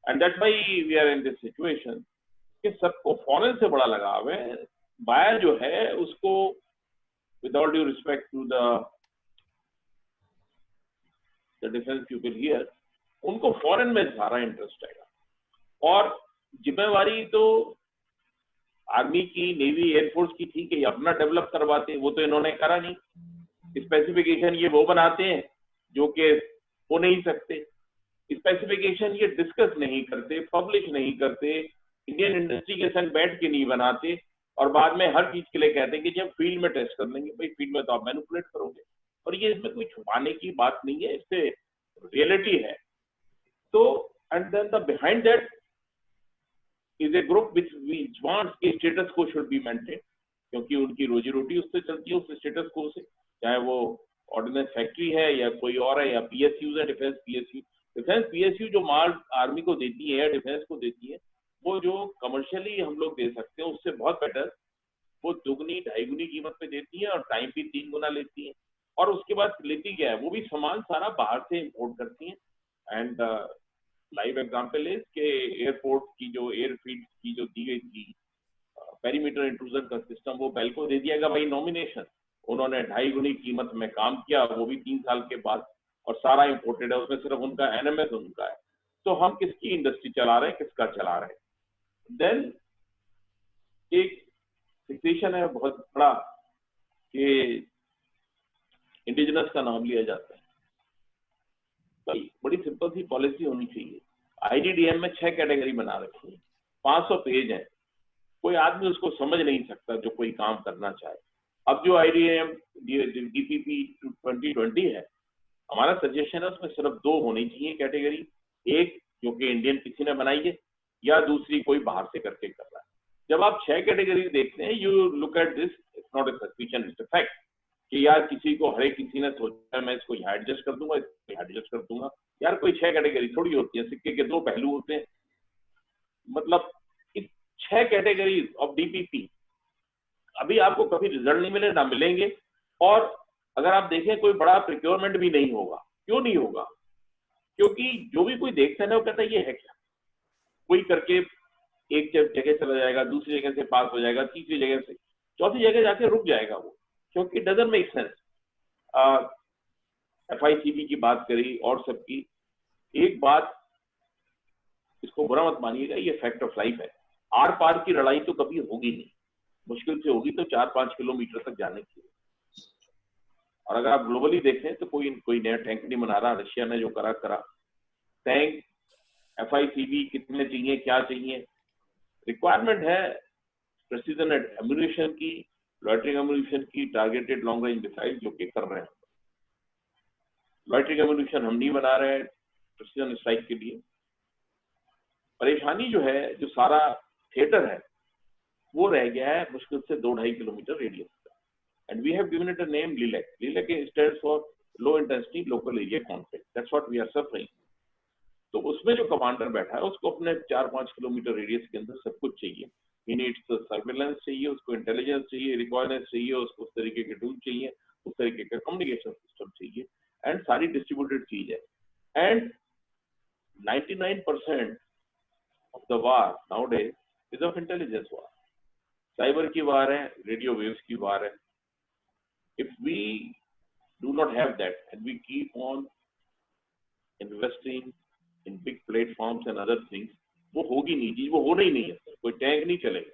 And that's why we are in this situation कि सबको फॉरेन से बड़ा लगाव है. बायर जो है उसको, with all due respect to the the defence people here, उनको फॉरेन में सारा इंटरेस्ट आएगा। और जिम्मेवारी तो आर्मी की, नेवी, एयरफोर्स की थी कि अपना डेवलप करवाते, वो तो इन्होंने करा नहीं। स्पेसिफिकेशन ये वो बनाते हैं जो कि हो नहीं सकते, स्पेसिफिकेशन ये डिस्कस नहीं करते, पब्लिश नहीं करते, इंडियन इंडस्ट्री के संग बैठ के नहीं बनाते, और बाद में हर चीज के लिए कहते हैं कि जब फील्ड में टेस्ट कर लेंगे। भाई फील्ड में तो आप मैनिपुलेट करोगे, और ये इसमें कोई छुपाने की बात नहीं है, इससे रियलिटी है। तो and then the behind that is a group which wants कि स्टेटस को शुड बी मेंटेन, क्योंकि उनकी रोजी रोटी उससे चलती है, उस स्टेटस को से, चाहे वो ऑर्डिनेंस फैक्ट्री है या कोई और है, या पीएसयू है, डिफेंस पीएसयू। डिफेंस पीएसयू जो माल आर्मी को देती है, डिफेंस को देती है, वो जो कमर्शियली हम लोग दे सकते हैं उससे बहुत बेटर वो दुगनी ढाई गुनी कीमत पे देती है, और टाइम भी 3 गुना लेती है। और उसके बाद लेती क्या है, वो भी सामान सारा बाहर से इंपोर्ट करती है। एंड लाइव एग्जांपल है कि एयरपोर्ट की जो एयरफील्ड की जो दी गई थी पेरीमीटर इंट्रूजन का सिस्टम, वो बेल को दे दिया गया भाई नॉमिनेशन, उन्होंने 2.5 गुनी कीमत में काम किया, वो भी 3 साल के बाद, और सारा इंपोर्टेड है, उसमें सिर्फ उनका एनएमएस उनका है। तो हम किसकी इंडस्ट्री चला रहे हैं, किसका चला रहे हैं? देन एक सिचुएशन है बहुत बड़ा कि इंडिजिनस का नाम लिया जाता है। बड़ी सिंपल सी पॉलिसी होनी चाहिए। आईडीडीएम में 6 कैटेगरी बना रखी है, 500 पेज है, कोई आदमी उसको समझ नहीं सकता जो कोई काम करना चाहे। अब जो आईडीडीएम डीपीपी 2020 है, हमारा सजेशन है उसमें सिर्फ 2 होनी चाहिए कैटेगरी, एक जो कि इंडियन किसी ने बनाई है, या दूसरी कोई बाहर से करके कर रहा है। जब आप 6 कैटेगरी देखते हैं, you look at this, it's not a suspicion, it's a fact कि यार किसी को, हर एक किसी ने सोचा मैं इसको यहाँ एडजस्ट कर दूंगा, इसको यहाँ एडजस्ट कर दूंगा। यार कोई 6 कैटेगरी थोड़ी होती है, सिक्के के 2 पहलू होते हैं। मतलब इस 6 कैटेगरी ऑफ डीपीपी अभी आपको कभी रिजल्ट नहीं मिले, ना मिलेंगे। और अगर आप देखें कोई बड़ा प्रिक्योरमेंट भी नहीं होगा। क्यों नहीं होगा? क्योंकि जो भी कोई देखता है ना, वो कहता है ये है क्या, कोई करके एक जगह चला जाएगा, दूसरी जगह से पास हो जाएगा, तीसरी जगह से, चौथी जगह जाके रुक जाएगा वो, क्योंकि डजंट मेक सेंस। FICB की बात करी और सबकी, एक बात इसको बुरा मत मानिएगा, ये फैक्ट ऑफ लाइफ है। आर पार की लड़ाई तो कभी होगी नहीं, मुश्किल से होगी तो 4-5 किलोमीटर तक जाने की। और अगर आप ग्लोबली देखें तो कोई नया टैंक नहीं बना रहा, रशिया ने जो करा टैंक FICB कितने चाहिए, क्या चाहिए, रिक्वायरमेंट है प्रेसिजन एम्यूनिशन की, लॉइटरिंग एम्यूनिशन की, टारगेटेड लॉन्ग रेंज मिसाइल जो कि कर रहे हैं। लॉइटरिंग एम्यूनिशन हम नहीं बना रहे हैं प्रेसिजन स्ट्राइक के लिए। परेशानी जो है, जो सारा थिएटर है वो रह गया है मुश्किल से 2-2.5 किलोमीटर रेडियस का। And we have given it a name, lilac. Lilac stands for low intensity local area conflict, that's what we are suffering. तो उसमें जो कमांडर बैठा है उसको अपने 4-5 किलोमीटर रेडियस के अंदर सब कुछ चाहिए। ही नीड्स सर्विलेंस चाहिए, उसको इंटेलिजेंस चाहिए, रिकॉयनेंस चाहिए, उसको उस तरीके के टूल चाहिए, उस तरीके का कम्युनिकेशन सिस्टम चाहिए, एंड सारी डिस्ट्रीब्यूटेड चीज है। And 99% of the war nowadays is of intelligence war. Cyber की वार है, रेडियो वेव्स की वार है। If we do not have that and we keep on investing in big platforms and other things, वो होगी नहीं चीज, वो होना ही नहीं है, कोई टैंक नहीं चलेगा।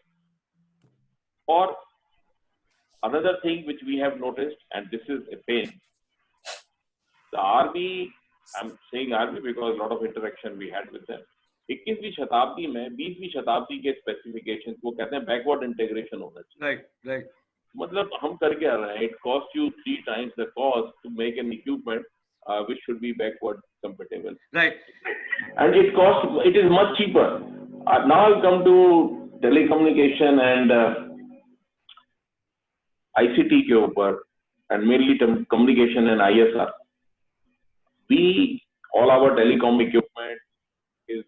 और another thing which we have noticed, and this is a pain, the army, I'm saying army because a lot of interaction we had with them, 21वीं शताब्दी में 20वीं शताब्दी के स्पेसिफिकेशन वो कहते हैं बैकवर्ड इंटीग्रेशन होना चाहिए। राइट। मतलब हम कर क्या रहे हैं, it cost you 3 times the cost to make an equipment which should be backward compatible, right, and it is much cheaper. Now I'll come to telecommunication and ICT के ऊपर, and mainly communication and ISR. All our telecom equipment is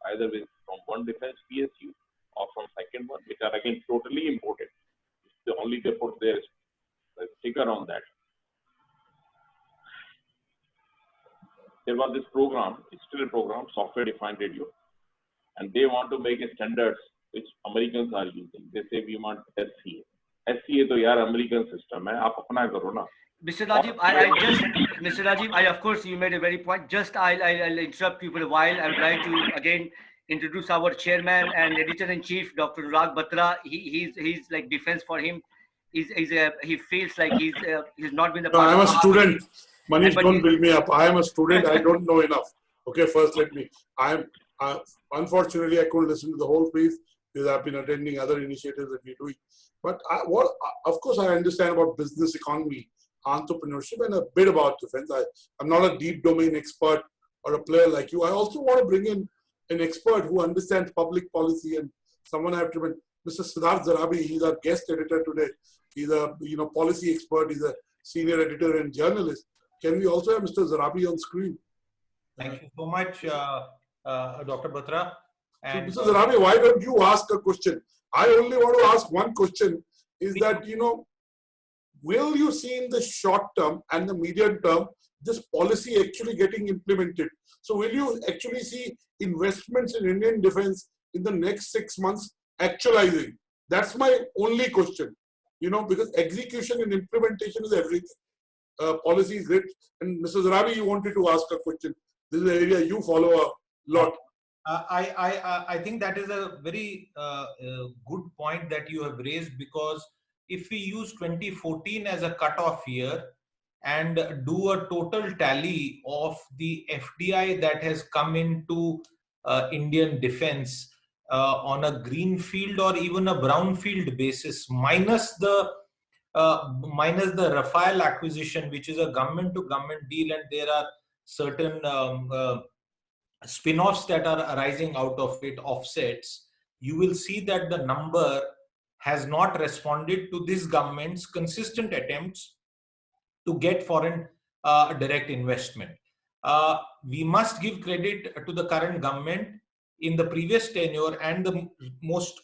either from one defense PSU or from second one, which are again totally imported. The only they put their sticker on that. There was this program, it's still a program, software defined radio, and they want to make a standards which Americans are using. They say we want SCA. SCA तो यार American system है, आप अपना करो ना। Mr. Rajiv, Mr. Rajiv, of course, you made a very point. Just, I'll interrupt you for a while. I would like to again introduce our chairman and editor-in-chief, Dr. Annurag Batra. He's like defense for him. He feels like he's not been a No, part I'm of a student. Manish, but don't build me up. I am a student. I don't know enough. Okay, first let me. Unfortunately, I couldn't listen to the whole piece because I've been attending other initiatives that we're doing. But of course, I understand about business economy, entrepreneurship, and a bit about defense. I'm not a deep domain expert or a player like you. I also want to bring in an expert who understands public policy, and someone I have to bring. Mr. Siddharth Zarabi, he's our guest editor today. He's a policy expert. He's a senior editor and journalist. Can we also have Mr. Zarabi on screen? Thank you so much, Dr. Batra. And, so Mr. Zarabi, why don't you ask a question? I only want to ask one question, is that, will you see in the short term and the medium term, this policy actually getting implemented? So will you actually see investments in Indian defense in the next 6 months actualizing? That's my only question, because execution and implementation is everything. Policy is great. And Mr. Zarabi, you wanted to ask a question. This is an area you follow a lot. I think that is a very good point that you have raised, because if we use 2014 as a cutoff year and do a total tally of the FDI that has come into Indian defense on a greenfield or even a brownfield basis, minus the Rafale acquisition, which is a government-to-government deal, and there are certain spin-offs that are arising out of it, offsets, you will see that the number has not responded to this government's consistent attempts to get foreign direct investment. We must give credit to the current government in the previous tenure and the most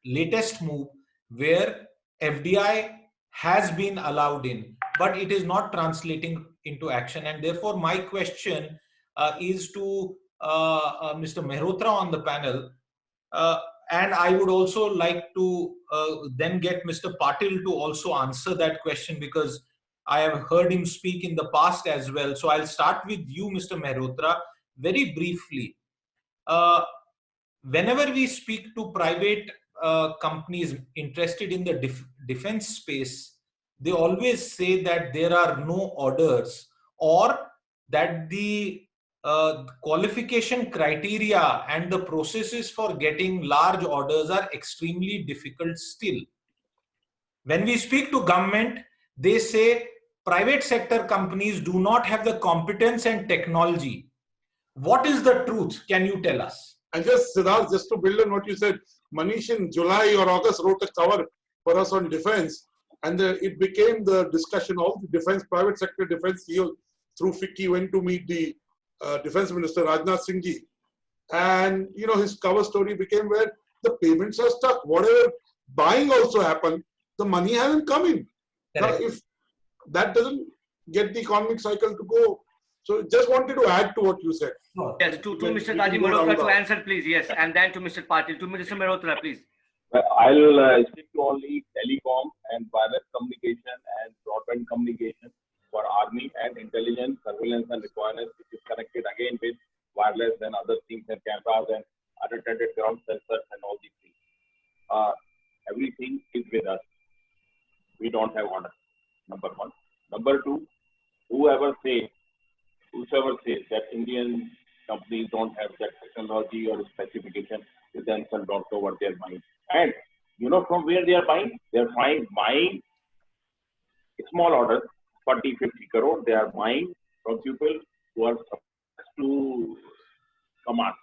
latest move, where FDI has been allowed in, but it is not translating into action. And therefore, my question is to Mr. Mehrotra on the panel. And I would also like to then get Mr. Patil to also answer that question, because I have heard him speak in the past as well. So I'll start with you, Mr. Mehrotra, very briefly. Whenever we speak to private companies interested in the defense space, they always say that there are no orders, or that the qualification criteria and the processes for getting large orders are extremely difficult still. When we speak to government, they say private sector companies do not have the competence and technology. What is the truth? Can you tell us? And just, Siddharth, just to build on what you said, Manish in July or August wrote a cover for us on defense, and it became the discussion of the defense, private sector defense CEO through FICCI went to meet the Defense Minister Rajnath Singh ji, and his cover story became where the payments are stuck. Whatever buying also happened, the money hasn't come in. Now, if that doesn't get the economic cycle to go, so just wanted to add to what you said. Yes, to Mr. Rajiv Mehrotra to answer, please. Yes, and then to Mr. Patil. To Mr. Mehrotra, please. I'll stick to only telecom and wireless communication and broadband communication for army and intelligence, surveillance and reconnaissance, which is connected again with wireless and other things and cameras and unattended ground sensors and all these things. Everything is with us. We don't have orders, number one. Number two, whoever says that Indian companies don't have that technology or specification, they themselves don't know what they're buying. And from where they are buying? They're buying small orders, 40, 50 crore. They are buying from people who are supposed to command,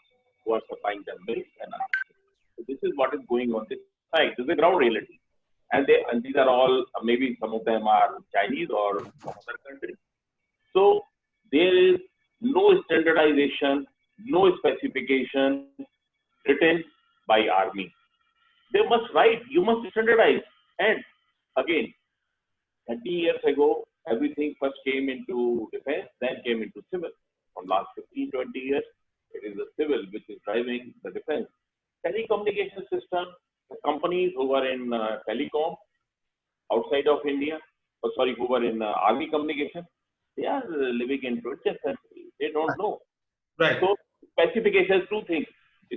who are supplying them milk and others. So this is what is going on this side. This is the ground reality. And these are all, maybe some of them are Chinese or from other countries. So there is no standardization, no specification written by army. They must write, you must standardize. And again, 30 years ago, everything first came into defense, then came into civil. From last 15, 20 years, it is the civil which is driving the defense. Telecommunication system, the companies who are in telecom outside of India, who were in army communication, they are living in 20th century. They don't know. Right. So specifications, two things.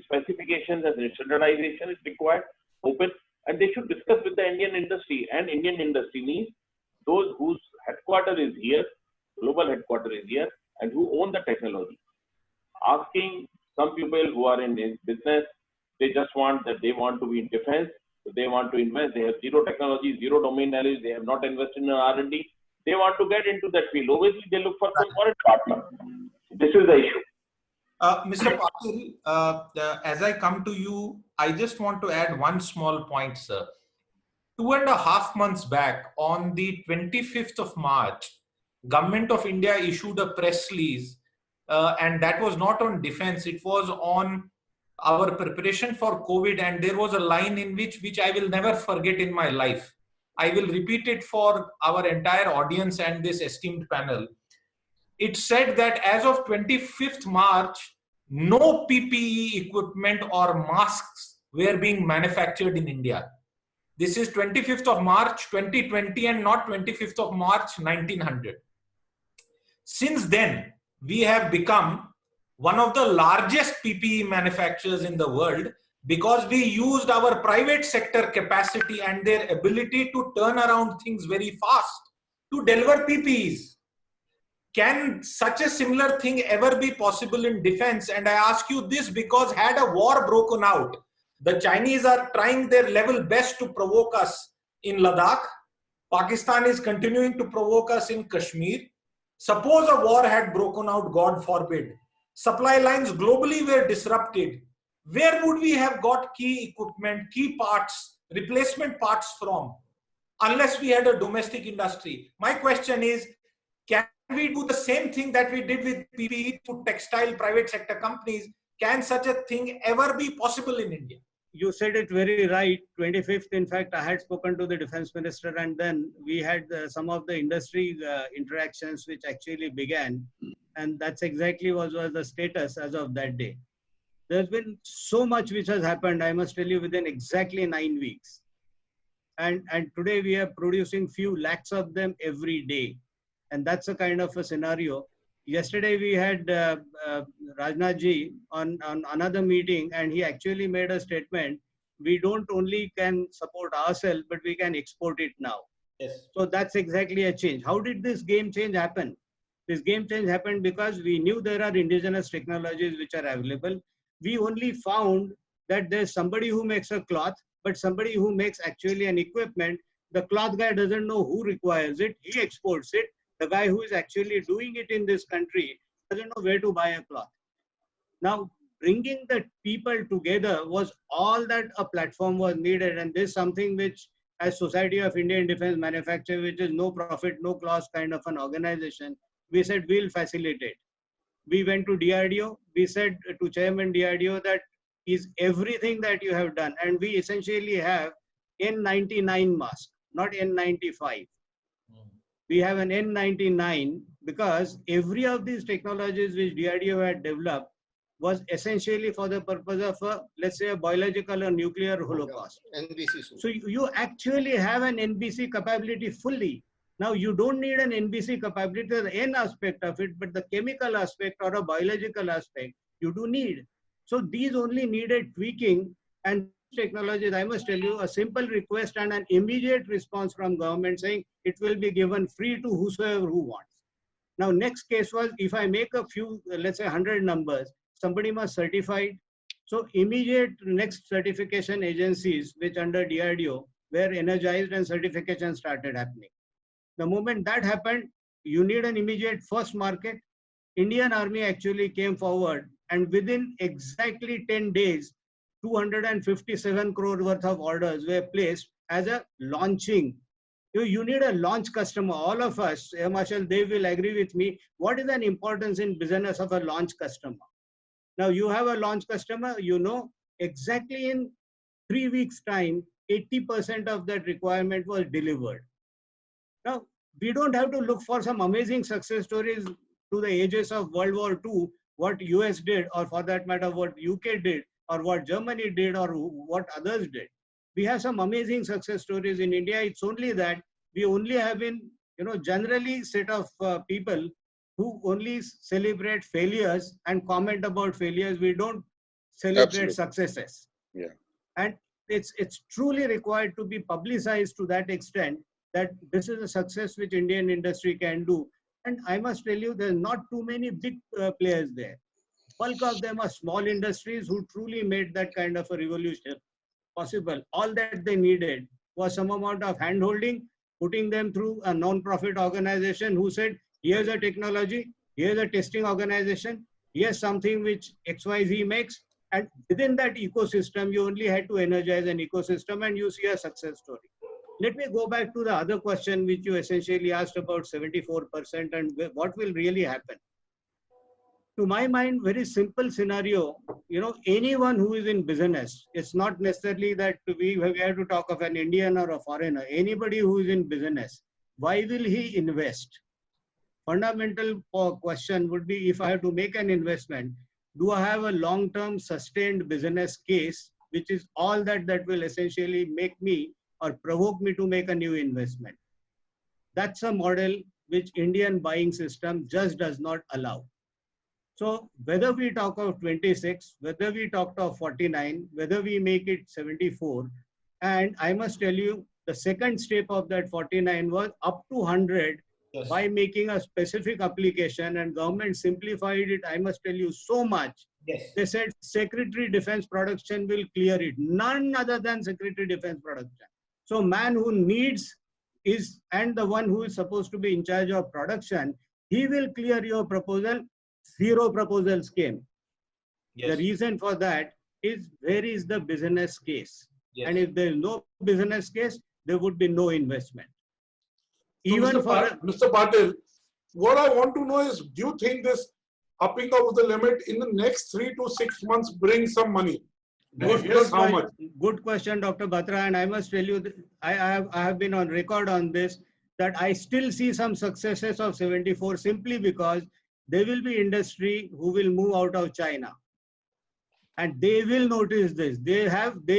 Specifications and standardization is required, open, and they should discuss with the Indian industry. And Indian industry means those whose headquarters is here, global headquarters is here, and who own the technology. Asking some people who are in business, they just want that they want to be in defense, so they want to invest. They have zero technology, zero domain knowledge. They have not invested in R&D. They want to get into that field. Obviously, they look for some foreign partner. This is the issue. Mr. Patil, as I come to you, I just want to add one small point, sir. 2.5 months back, on the 25th of March, Government of India issued a press release, and that was not on defense, it was on our preparation for COVID, and there was a line in which I will never forget in my life. I will repeat it for our entire audience and this esteemed panel. It said that as of 25th March, no PPE equipment or masks were being manufactured in India. This is 25th of March 2020 and not 25th of March 1900. Since then, we have become one of the largest PPE manufacturers in the world because we used our private sector capacity and their ability to turn around things very fast to deliver PPEs. Can such a similar thing ever be possible in defense? And I ask you this because had a war broken out, the Chinese are trying their level best to provoke us in Ladakh. Pakistan is continuing to provoke us in Kashmir. Suppose a war had broken out, God forbid. Supply lines globally were disrupted. Where would we have got key equipment, key parts, replacement parts from, unless we had a domestic industry? My question is, can we do the same thing that we did with PPE to textile private sector companies? Can such a thing ever be possible in India? You said it very right. 25th, in fact, I had spoken to the defense minister, and then we had some of the industry interactions which actually began. And that's exactly what was the status as of that day. There's been so much which has happened, I must tell you, within exactly 9 weeks. And today we are producing few lakhs of them every day. And that's a kind of a scenario. Yesterday we had Rajnath ji on another meeting, and he actually made a statement. We don't only can support ourselves, but we can export it now. Yes. So that's exactly a change. How did this game change happen? This game change happened because we knew there are indigenous technologies which are available. We only found that there's somebody who makes a cloth, but somebody who makes actually an equipment. The cloth guy doesn't know who requires it. He exports it. The guy who is actually doing it in this country doesn't know where to buy a cloth. Now, bringing the people together was all that a platform was needed. And this is something which, as Society of Indian Defense Manufacturers, which is no profit, no loss kind of an organization, we said we'll facilitate. We went to DRDO. We said to Chairman DRDO that is everything that you have done. And we essentially have N99 mask, not N95. We have an N99 because every of these technologies which DRDO had developed was essentially for the purpose of, let's say, a biological or nuclear holocaust. NBC. So you actually have an NBC capability fully. Now you don't need an NBC capability, the N aspect of it, but the chemical aspect or a biological aspect, you do need. So these only needed tweaking, and technologies, I must tell you, a simple request and an immediate response from government saying it will be given free to whosoever who wants. Now, next case was if I make a few, let's say 100 numbers, somebody must certify it. So immediate next certification agencies, which under DRDO were energized and certification started happening. The moment that happened, you need an immediate first market. Indian Army actually came forward, and within exactly 10 days, 257 crore worth of orders were placed as a launching. You need a launch customer. All of us, Marshal, they will agree with me. What is an importance in business of a launch customer? Now you have a launch customer, you know, exactly in 3 weeks time, 80% of that requirement was delivered. Now, we don't have to look for some amazing success stories to the ages of World War II, what US did, or for that matter, what UK did, or what Germany did, or what others did. We have some amazing success stories in India. It's only that we only have been, generally set of people who only celebrate failures and comment about failures. We don't celebrate Absolutely. successes. Yeah. And it's truly required to be publicized to that extent that this is a success which Indian industry can do. And I must tell you, there's not too many big players there. Bulk of them are small industries who truly made that kind of a revolution possible. All that they needed was some amount of hand-holding, putting them through a non-profit organization who said, here's a technology, here's a testing organization, here's something which XYZ makes. And within that ecosystem, you only had to energize an ecosystem and you see a success story. Let me go back to the other question which you essentially asked about 74% and what will really happen. To my mind, very simple scenario, anyone who is in business, it's not necessarily that we have to talk of an Indian or a foreigner, anybody who is in business, why will he invest? Fundamental question would be, if I have to make an investment, do I have a long-term sustained business case, which is all that will essentially make me or provoke me to make a new investment? That's a model which Indian buying system just does not allow. So whether we talk of 26, whether we talk of 49, whether we make it 74, and I must tell you, the second step of that 49 was up to 100 yes. by making a specific application, and government simplified it, I must tell you, so much. Yes. They said Secretary Defense Production will clear it, none other than Secretary Defense Production. So man who needs is, and the one who is supposed to be in charge of production, he will clear your proposal. Zero proposals came. Yes. The reason for that is, where is the business case? Yes. And if there is no business case, there would be no investment. So even Mr. Patil, what I want to know is, do you think this upping of the limit in the next 3 to 6 months brings some money? How much? Good question, Dr. Batra. And I must tell you, I have been on record on this, that I still see some successes of 74 simply because there will be industry who will move out of China. And they will notice this. They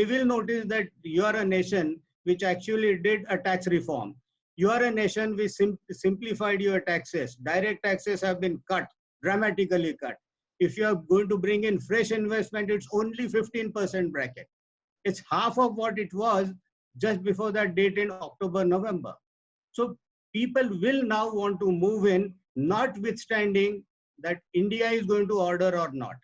will notice that you are a nation which actually did a tax reform. You are a nation which simplified your taxes. Direct taxes have been cut, dramatically cut. If you are going to bring in fresh investment, it's only 15% bracket. It's half of what it was just before that date in October, November. So people will now want to move in, notwithstanding that India is going to order or not.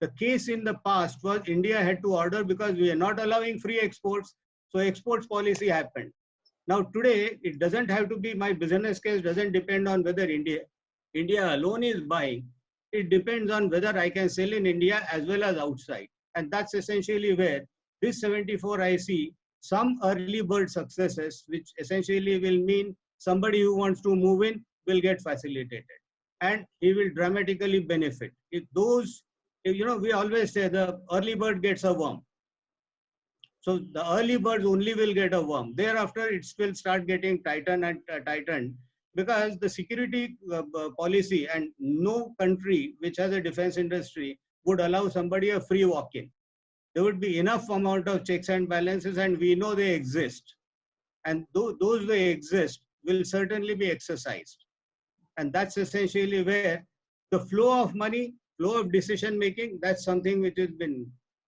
The case in the past was India had to order because we are not allowing free exports. So exports policy happened. Now today, it doesn't have to be, my business case doesn't depend on whether India alone is buying. It depends on whether I can sell in India as well as outside. And that's essentially where this 74 I see some early bird successes, which essentially will mean somebody who wants to move in will get facilitated. And he will dramatically benefit. If those, we always say the early bird gets a worm. So the early birds only will get a worm. Thereafter, it will start getting tightened and tightened, because the security policy, and no country which has a defense industry would allow somebody a free walk-in. There would be enough amount of checks and balances, and we know they exist. And those they exist will certainly be exercised. And that's essentially where the flow of money, flow of decision making, that's something which has been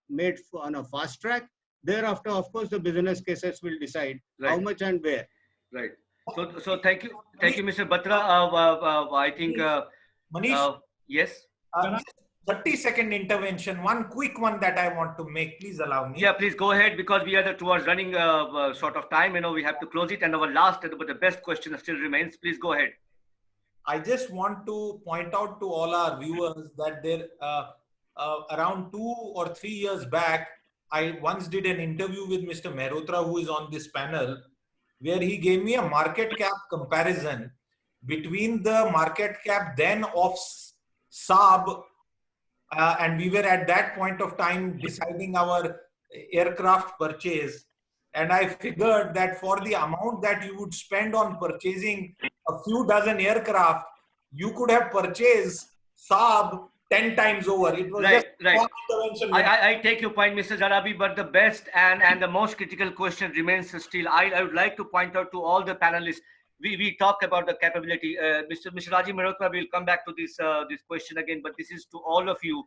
made on a fast track. Thereafter, of course, the business cases will decide how much and where. Right. So thank you, Mr. Batra. I think Manish. Yes. 30-second intervention. One quick one that I want to make. Please allow me. Yeah, please go ahead, because we are towards running short of time. We have to close it, and our last, but the best question still remains. Please go ahead. I just want to point out to all our viewers that there around 2 or 3 years back, I once did an interview with Mr. Mehrotra, who is on this panel, where he gave me a market cap comparison between the market cap then of Saab, and we were at that point of time deciding our aircraft purchase. And I figured that for the amount that you would spend on purchasing a few dozen aircraft, you could have purchased Saab 10 times over. It was Right, just right. one intervention. I take your point, Mr. Zarabi, but the best and the most critical question remains still. I would like to point out to all the panelists, we talk about the capability. Mr. Rajiv Mehrotra will come back to this question again, but this is to all of you.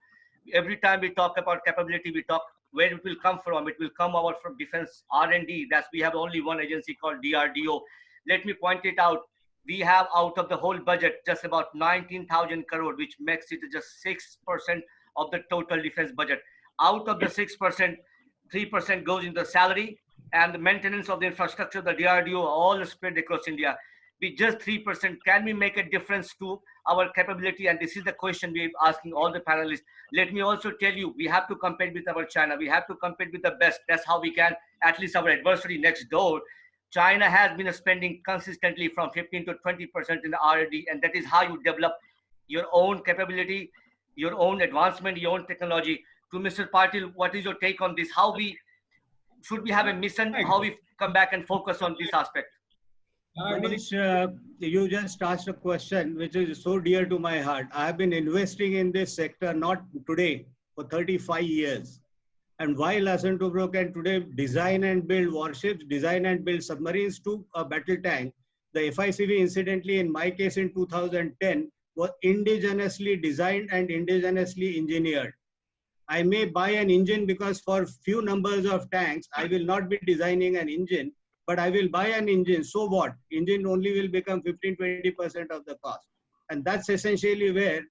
Every time we talk about capability, we talk where it will come from. It will come out from defense R&D. That's, we have only one agency called DRDO. Let me point it out. We have out of the whole budget just about 19,000 crore, which makes it just 6% of the total defense budget. Out of the 6%, 3% goes in the salary and the maintenance of the infrastructure, the DRDO, all spread across India. With just 3%, can we make a difference to our capability? And this is the question we're asking all the panelists. Let me also tell you, we have to compete with our China. We have to compete with the best. That's how we can, at least our adversary next door. China has been spending consistently from 15 to 20% in the R&D, and that is how you develop your own capability, your own advancement, your own technology. To Mr. Patil, what is your take on this? How should we have a mission? How we come back and focus on this aspect? Manish, you just asked a question which is so dear to my heart. I have been investing in this sector not today, for 35 years. And while Asthana can today design and build warships, design and build submarines to a battle tank, the FICV incidentally in my case in 2010 was indigenously designed and indigenously engineered. I may buy an engine because for few numbers of tanks, I will not be designing an engine, but I will buy an engine. So what? Engine only will become 15-20% of the cost. And that's essentially where,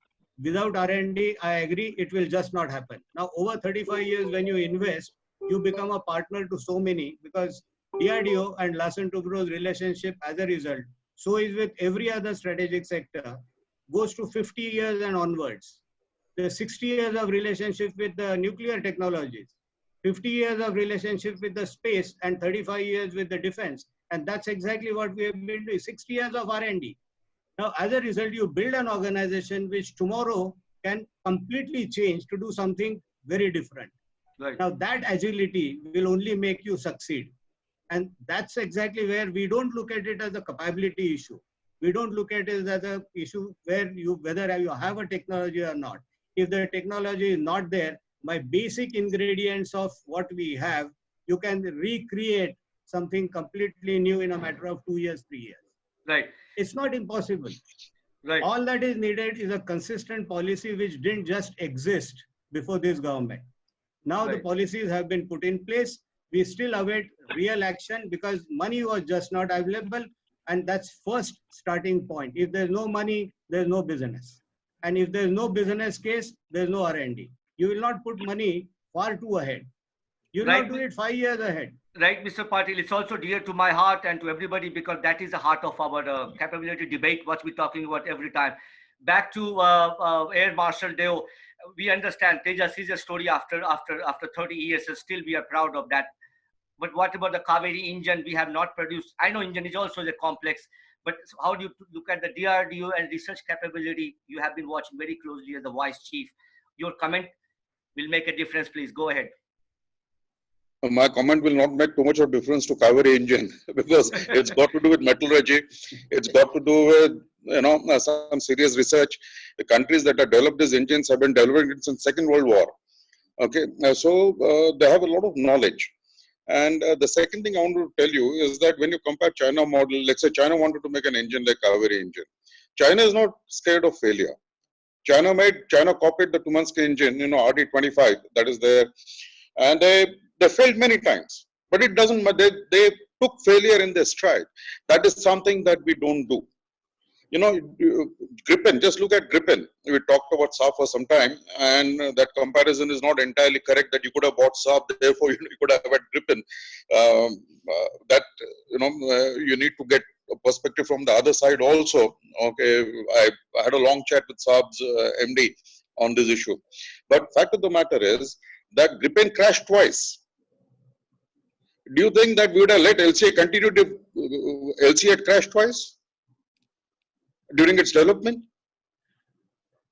without R&D, I agree, it will just not happen. Now, over 35 years, when you invest, you become a partner to so many, because DRDO and Larsen & Toubro's relationship as a result, so is with every other strategic sector, goes to 50 years and onwards. The 60 years of relationship with the nuclear technologies, 50 years of relationship with the space, and 35 years with the defense. And that's exactly what we have been doing, 60 years of R&D. Now, as a result, you build an organization which tomorrow can completely change to do something very different. Right. Now, that agility will only make you succeed. And that's exactly where we don't look at it as a capability issue. We don't look at it as an issue where whether you have a technology or not. If the technology is not there, my basic ingredients of what we have, you can recreate something completely new in a matter of 2 years, 3 years. Right. It's not impossible. Right. All that is needed is a consistent policy which didn't just exist before this government. Now the policies have been put in place. We still await real action because money was just not available. And that's first starting point. If there's no money, there's no business. And if there's no business case, there's no R&D. You will not put money far too ahead. You will not do it 5 years ahead. Right, Mr. Patil, it's also dear to my heart and to everybody because that is the heart of our capability debate, what we're talking about every time. Back to Air Marshal Deo, we understand Tejas is a story after 30 years, so still we are proud of that. But what about the Kaveri engine? We have not produced. I know engine is also a complex, but how do you look at the DRDO and research capability? You have been watching very closely as the Vice Chief. Your comment will make a difference. Please go ahead. My comment will not make too much of difference to Kaveri engine because it's got to do with metallurgy. It's got to do with some serious research. The countries that have developed these engines have been developing it since Second World War. Okay, so they have a lot of knowledge. And the second thing I want to tell you is that when you compare China model, let's say China wanted to make an engine like Kaveri engine. China is not scared of failure. China copied the Tumansky engine, RD-25 that is there, and they failed many times. But it doesn't matter. They took failure in their stride. That is something that we don't do. Gripen, just look at Gripen. We talked about Saab for some time, and that comparison is not entirely correct that you could have bought Saab, therefore you could have had Gripen. You need to get a perspective from the other side also. Okay, I had a long chat with Saab's MD on this issue. But fact of the matter is that Gripen crashed twice. Do you think that we would have let LCA continue to LCA had crashed twice during its development?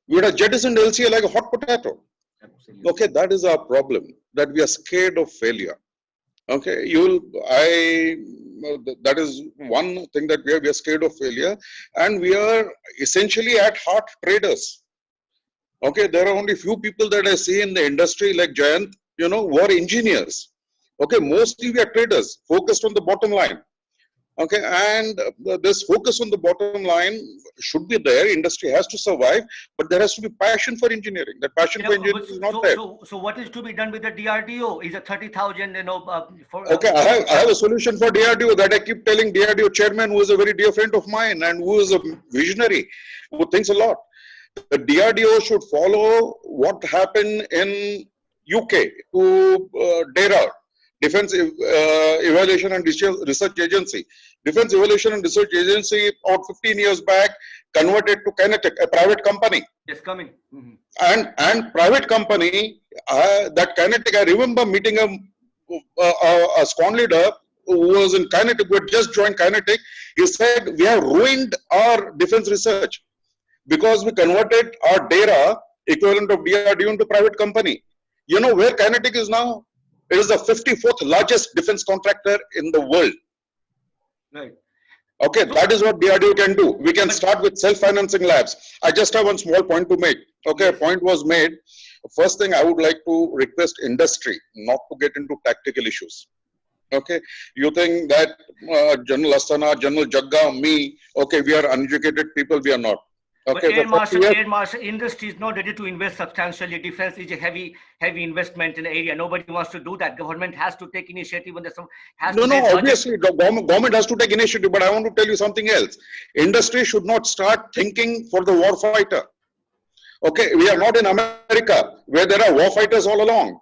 We would have jettisoned LCA like a hot potato. Absolutely. Okay, that is our problem, that we are scared of failure. Okay, that is one thing that we are scared of failure, and we are essentially at heart traders. Okay, there are only few people that I see in the industry like Jayant, you know, who are engineers. Okay, mostly we are traders focused on the bottom line. Okay, and this focus on the bottom line should be there. Industry has to survive, but there has to be passion for engineering. That passion for engineering is not there. So what is to be done with the DRDO? Is a 30,000, you know, okay, I have a solution for DRDO that I keep telling DRDO chairman, who is a very dear friend of mine and who is a visionary, who thinks a lot. The DRDO should follow what happened in UK to DERA, Defense Evaluation and Research Agency. Defense Evaluation and Research Agency, about 15 years back, converted to Kinetic, a private company. Yes, coming. And private company, that Kinetic, I remember meeting a squad leader who was in Kinetic, who had just joined Kinetic. He said, we have ruined our defense research because we converted our DERA, equivalent of DRDO, into private company. You know where Kinetic is now? It is the 54th largest defense contractor in the world. Right. Okay, that is what DRDO can do. We can start with self-financing labs. I just have one small point to make. Okay, a point was made. First thing, I would like to request industry not to get into tactical issues. Okay, you think that General Asthana, General Jagga, me, okay, we are uneducated people, we are not. Okay, but Air Marshal industry is not ready to invest substantially. Defense is a heavy investment in the area. Nobody wants to do that. Government has to take initiative when there's some. Obviously, the government has to take initiative. But I want to tell you something else. Industry should not start thinking for the war fighter. Okay, we are not in America where there are war fighters all along.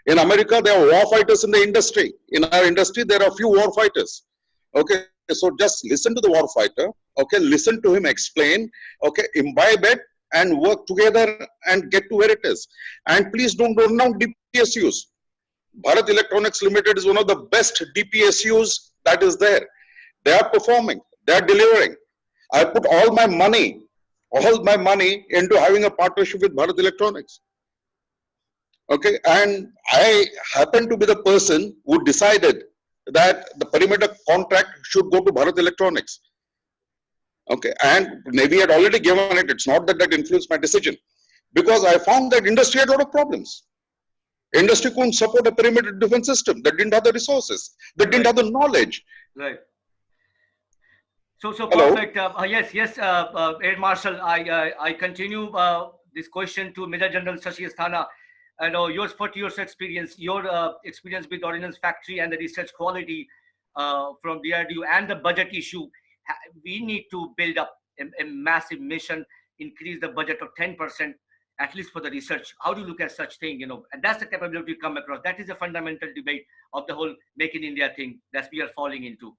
In America, there are war fighters in the industry. In our industry, there are few war fighters. Okay, so just listen to the war fighter. Okay, listen to him explain. Okay, imbibe it and work together and get to where it is. And please don't run down DPSUs. Bharat Electronics Limited is one of the best DPSUs that is there. They are performing. They are delivering. I put all my money into having a partnership with Bharat Electronics. Okay, and I happen to be the person who decided that the perimeter contract should go to Bharat Electronics. Okay, and Navy had already given it. It's not that that influenced my decision, because I found that industry had a lot of problems. Industry couldn't support a perimeter defense system that didn't have the resources, that didn't have the knowledge. Right. So perfect. Yes, Air Marshal. I continue this question to Major General Shashi Asthana. I know your 40 years experience, your experience with Ordnance Factory and the research quality from DRDO and the budget issue. We need to build up a massive mission, increase the budget of 10%, at least for the research. How do you look at such thing, you know? And that's the capability to come across. That is a fundamental debate of the whole Make in India thing that we are falling into.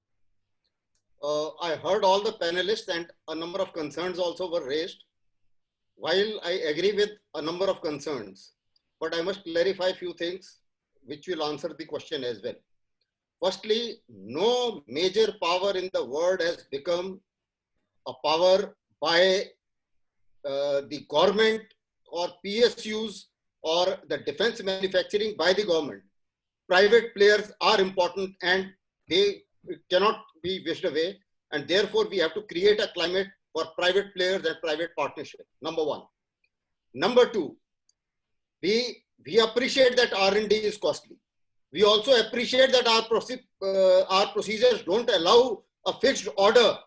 I heard all the panelists and a number of concerns also were raised. While I agree with a number of concerns, but I must clarify a few things which will answer the question as well. Firstly, no major power in the world has become a power by the government or PSUs or the defense manufacturing by the government. Private players are important and they cannot be wished away. And therefore, we have to create a climate for private players and private partnership. Number one. Number two, we appreciate that R&D is costly. We also appreciate that our procedures don't allow a fixed order,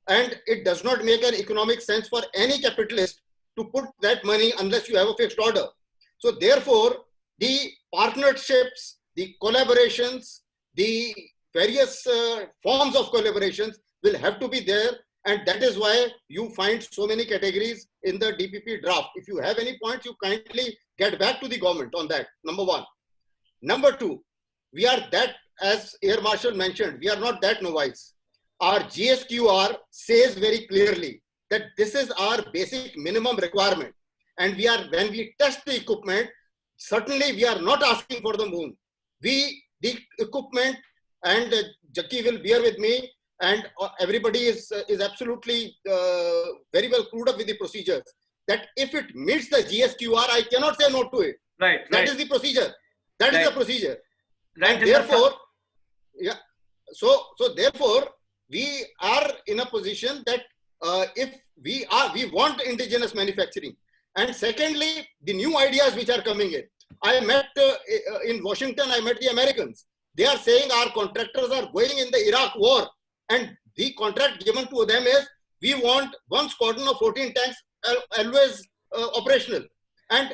and it does not make an economic sense for any capitalist to put that money unless you have a fixed order. So therefore, the partnerships, the collaborations, the various forms of collaborations will have to be there, and that is why you find so many categories in the DPP draft. If you have any points, you kindly get back to the government on that, number one. Number two, we are that, as Air Marshal mentioned, we are not that novice. Our GSQR says very clearly that this is our basic minimum requirement. And when we test the equipment, certainly we are not asking for the moon. The equipment, and Jackie will bear with me, and everybody is absolutely very well clued up with the procedures, that if it meets the GSQR, I cannot say no to it. Right. That is the procedure. That is the procedure. Right. And therefore, yeah. So therefore, we are in a position that if we want indigenous manufacturing, And secondly, the new ideas which are coming in. I met in Washington, I met the Americans. They are saying our contractors are going in the Iraq war, and the contract given to them is, we want one squadron of 14 tanks always operational, and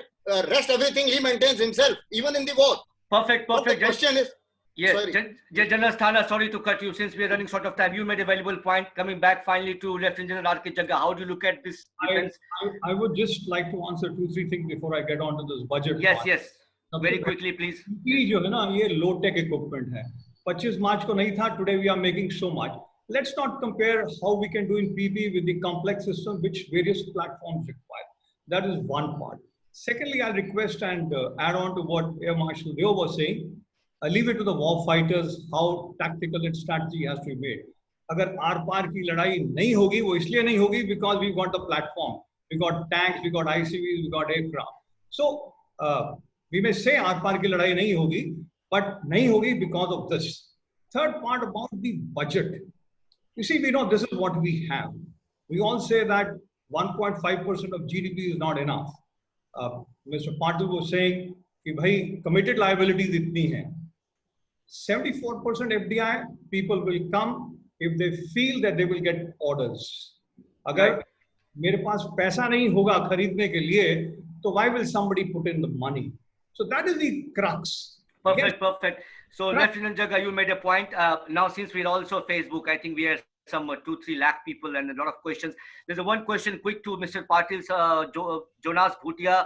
rest everything he maintains himself, even in the war. Perfect. But the question is, yes, General Asthana, sorry to cut you since we are running short of time. You made a valuable point. Coming back finally to Lieutenant General R.K. Jagga, how do you look at this defense? I would just like to answer 2-3 things before I get on to this budget. Yes, yes. Very quickly, please. जो है ना ये low tech equipment है. 25 March को नहीं था. Today we are making so much. Let's not compare how we can do in PB with the complex system which various platforms require. That is one part. Secondly, I'll request and add on to what Air Marshal Deo was saying. Leave it to the war fighters how tactical and strategy has to be made. अगर आर-पार की लड़ाई नहीं होगी, वो इसलिए नहीं होगी because we got the platform, we got tanks, we got ICVs, we got aircraft. So we may say आर-पार की लड़ाई नहीं होगी, but नहीं होगी because of this. Third part about the budget. You see, we know this is what we have. We all say that 1.5% of GDP is not enough. Mr. Patil was saying कि भाई committed liabilities इतनी हैं. 74% FDI, people will come if they feel that they will get orders. अगर मेरे पास पैसा नहीं होगा खरीदने के लिए, तो why will somebody put in the money? So that is the crux. Perfect, perfect. So Lieutenant Jagga, you made a point. Now since we're also Facebook, I think we are some 2-3 lakh people and a lot of questions. There's a one question quick to Mr. Patil's Jonas Bhutia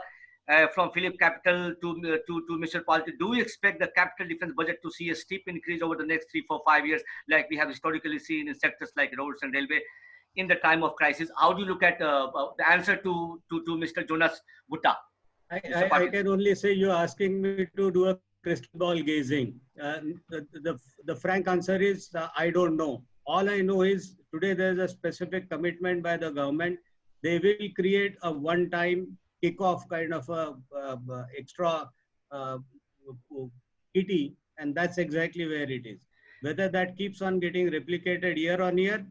from Philip Capital to Mr. Patil. Do you expect the capital defense budget to see a steep increase over the next 3, 4, 5 years, like we have historically seen in sectors like roads and railway in the time of crisis? How do you look at the answer to Mr. Jonas Bhutia? I can only say you're asking me to do a crystal ball gazing. The frank answer is I don't know. All I know is today there's a specific commitment by the government. They will create a one-time kickoff kind of a extra kitty, and that's exactly where it is. Whether that keeps on getting replicated year on year,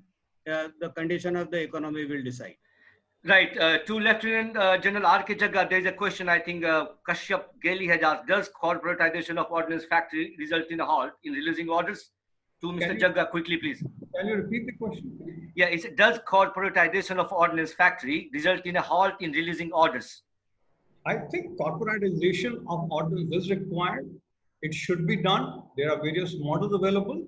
the condition of the economy will decide. Right. To Lieutenant General R.K. Jagga, there is a question I think Kashyap Gali has asked. Does corporatization of ordnance factory result in a halt in releasing orders? To Mr. Jagga, quickly, please. Can you repeat the question? Yeah, does corporatization of ordnance factory result in a halt in releasing orders? I think corporatization of ordnance is required. It should be done. There are various models available.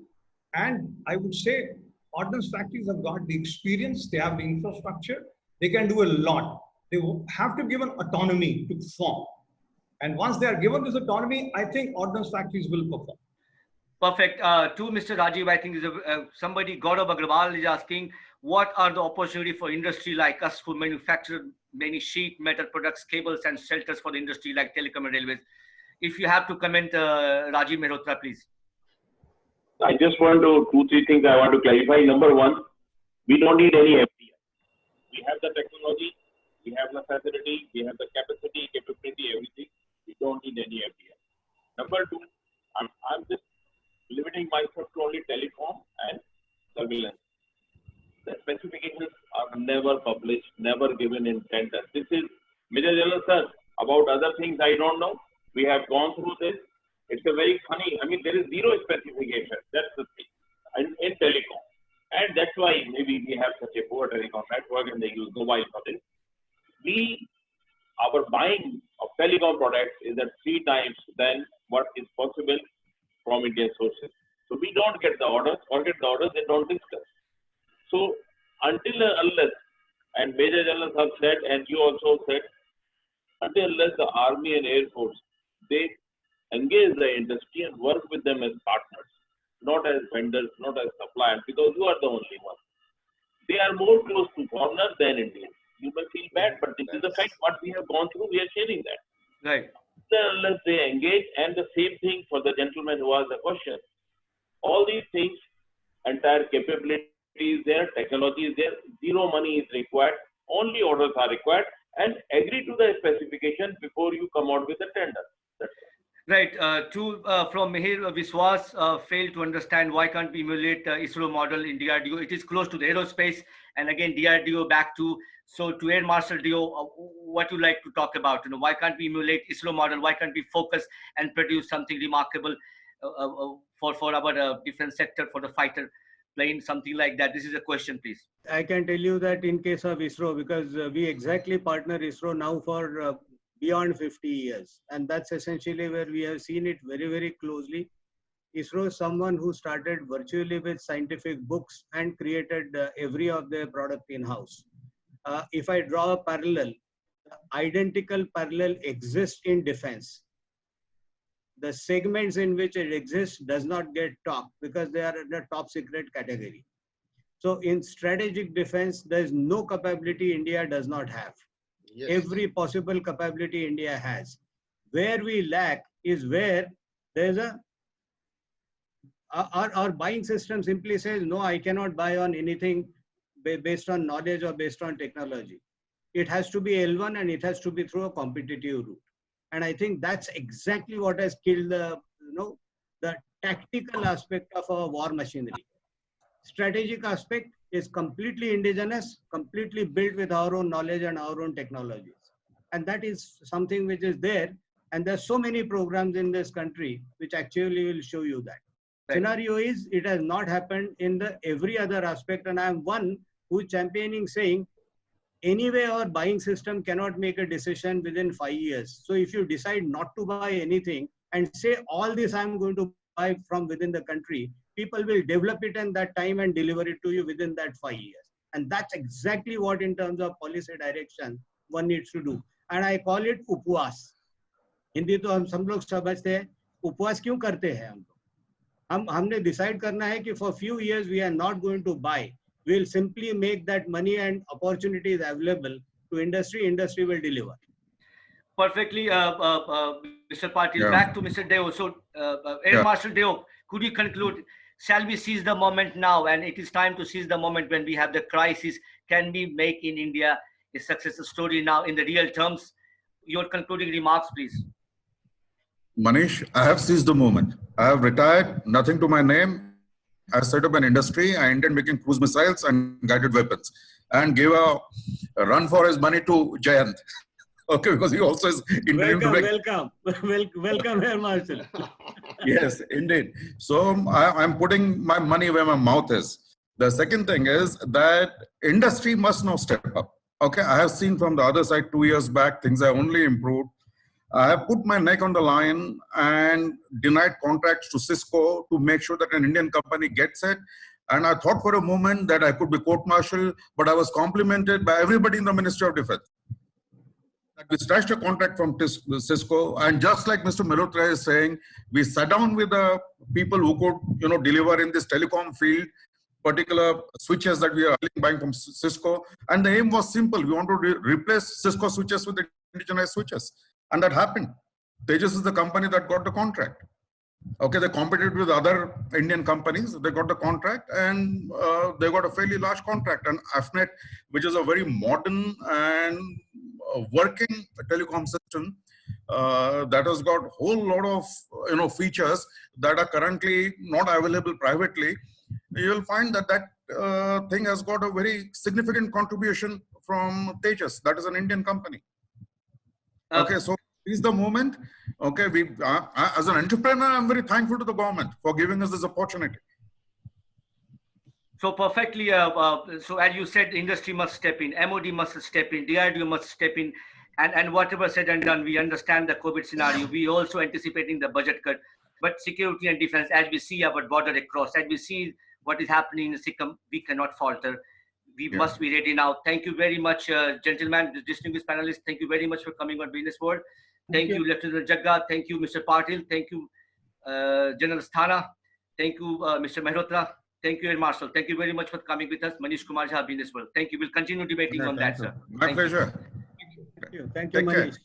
And I would say ordnance factories have got the experience. They have the infrastructure. They can do a lot. They have to give an autonomy to perform. And once they are given this autonomy, I think ordnance factories will perform. Perfect. To Mr. Rajiv, I think somebody, Gaurav Agrawal, is asking, what are the opportunity for industry like us who manufacture many sheet metal products, cables and shelters for the industry like telecom and railways? If you have to comment, Rajiv Mehrotra, please. I just want to, 2-3 things I want to clarify. Number one, we don't need any FDI. We have the technology, we have the facility, we have the capacity, capability, everything. We don't need any FDI. Number two, I'm just limiting myself to only telecom and surveillance. The specifications are never published, never given in tender. This is, Major General Sir, about other things I don't know. We have gone through this. It's a very funny, I mean, there is zero specification. That's the thing in telecom. And that's why maybe we have such a poor telecom network and they use mobile for this. Our buying of telecom products is at 3 times than what is possible from Indian sources. So we don't get the orders, or get the orders, they don't discuss. So until unless, and Major General have said, and you also said, until unless the Army and Air Force, they engage the industry and work with them as partners, not as vendors, not as suppliers, because you are the only one. They are more close to foreigners than Indians. You may feel bad, but this is the fact. What we have gone through, we are sharing that. Right. Unless they engage, and the same thing for the gentleman who asked the question. All these things, entire capability is there, technology is there, zero money is required, only orders are required, and agree to the specification before you come out with the tender. That's it. Right. From Mihir Viswas, failed to understand why can't we emulate ISRO model in DRDO. It is close to the aerospace, and again DRDO back to, so to Air Marshal Deo, what you like to talk about. Why can't we emulate ISRO model? Why can't we focus and produce something remarkable for our defense sector, for the fighter plane, something like that? This is a question, please. I can tell you that in case of ISRO, because we exactly partner ISRO now for beyond 50 years. And that's essentially where we have seen it very, very closely. ISRO is someone who started virtually with scientific books and created every of their product in-house. If I draw a parallel, identical parallel exists in defense. The segments in which it exists does not get talked because they are in the top secret category. So in strategic defense, there is no capability India does not have. Yes. Every possible capability India has. Where we lack is where there is our buying system simply says, no, I cannot buy on anything based on knowledge or based on technology. It has to be L1 and it has to be through a competitive route. And I think that's exactly what has killed the tactical aspect of our war machinery. Strategic aspect is completely indigenous, completely built with our own knowledge and our own technologies. And that is something which is there. And there's so many programs in this country which actually will show you that. Right. Scenario is, it has not happened in the every other aspect. And I'm one who championing saying, anyway, our buying system cannot make a decision within 5 years. So if you decide not to buy anything and say all this I'm going to buy from within the country, people will develop it in that time and deliver it to you within that 5 years. And that's exactly what in terms of policy direction one needs to do. And I call it उपवास. हिंदी तो हम सब लोग समझते हैं, उपवास क्यों करते हैं हम लोग? हमने decide करना है कि for few years we are not going to buy. We'll simply make that money and opportunities available to industry. Industry will deliver. Perfectly, Mr. Patil. Back to Mr. Deo. So, Air Marshal Deo, could you conclude? Shall we seize the moment now? And it is time to seize the moment when we have the crisis. Can we make in India a success story now in the real terms? Your concluding remarks, please. Manish, I have seized the moment. I have retired, nothing to my name. I set up an industry. I intend making cruise missiles and guided weapons, and gave a run for his money to Jayant. Okay, because he also is welcome, Air Marshal. Yes, indeed. So I'm putting my money where my mouth is. The second thing is that industry must now step up. Okay, I have seen from the other side 2 years back, things have only improved. I have put my neck on the line and denied contracts to Cisco to make sure that an Indian company gets it. And I thought for a moment that I could be court-martialed, but I was complimented by everybody in the Ministry of Defense. We stashed a contract from Cisco, and just like Mr. Mehrotra is saying, we sat down with the people who could, deliver in this telecom field, particular switches that we are buying from Cisco. And the aim was simple. We want to replace Cisco switches with the indigenized switches. And that happened. Tejas is the company that got the contract. Okay, they competed with other Indian companies. They got the contract, and they got a fairly large contract. And AFNet, which is a very modern and working telecom system that has got a whole lot of features that are currently not available privately. You'll find that thing has got a very significant contribution from Tejas. That is an Indian company. Okay, so this is the moment. Okay, as an entrepreneur, I'm very thankful to the government for giving us this opportunity. So perfectly, so as you said, industry must step in, MOD must step in, DRDO must step in, and whatever said and done, we understand the COVID scenario. We also anticipating the budget cut, but security and defense, as we see our border across, as we see what is happening in Sikkim, we cannot falter. We must be ready now. Thank you very much, gentlemen, distinguished panelists. Thank you very much for coming on Businessworld. Thank you, Lieutenant Jagga. Thank you, Mr. Patil. Thank you, General Asthana. Thank you, Mr. Mehrotra. Thank you, Air Marshal. Thank you very much for coming with us. Manish Kumar, Businessworld. Thank you. We'll continue debating on that, sir. My pleasure. Thank you, Manish.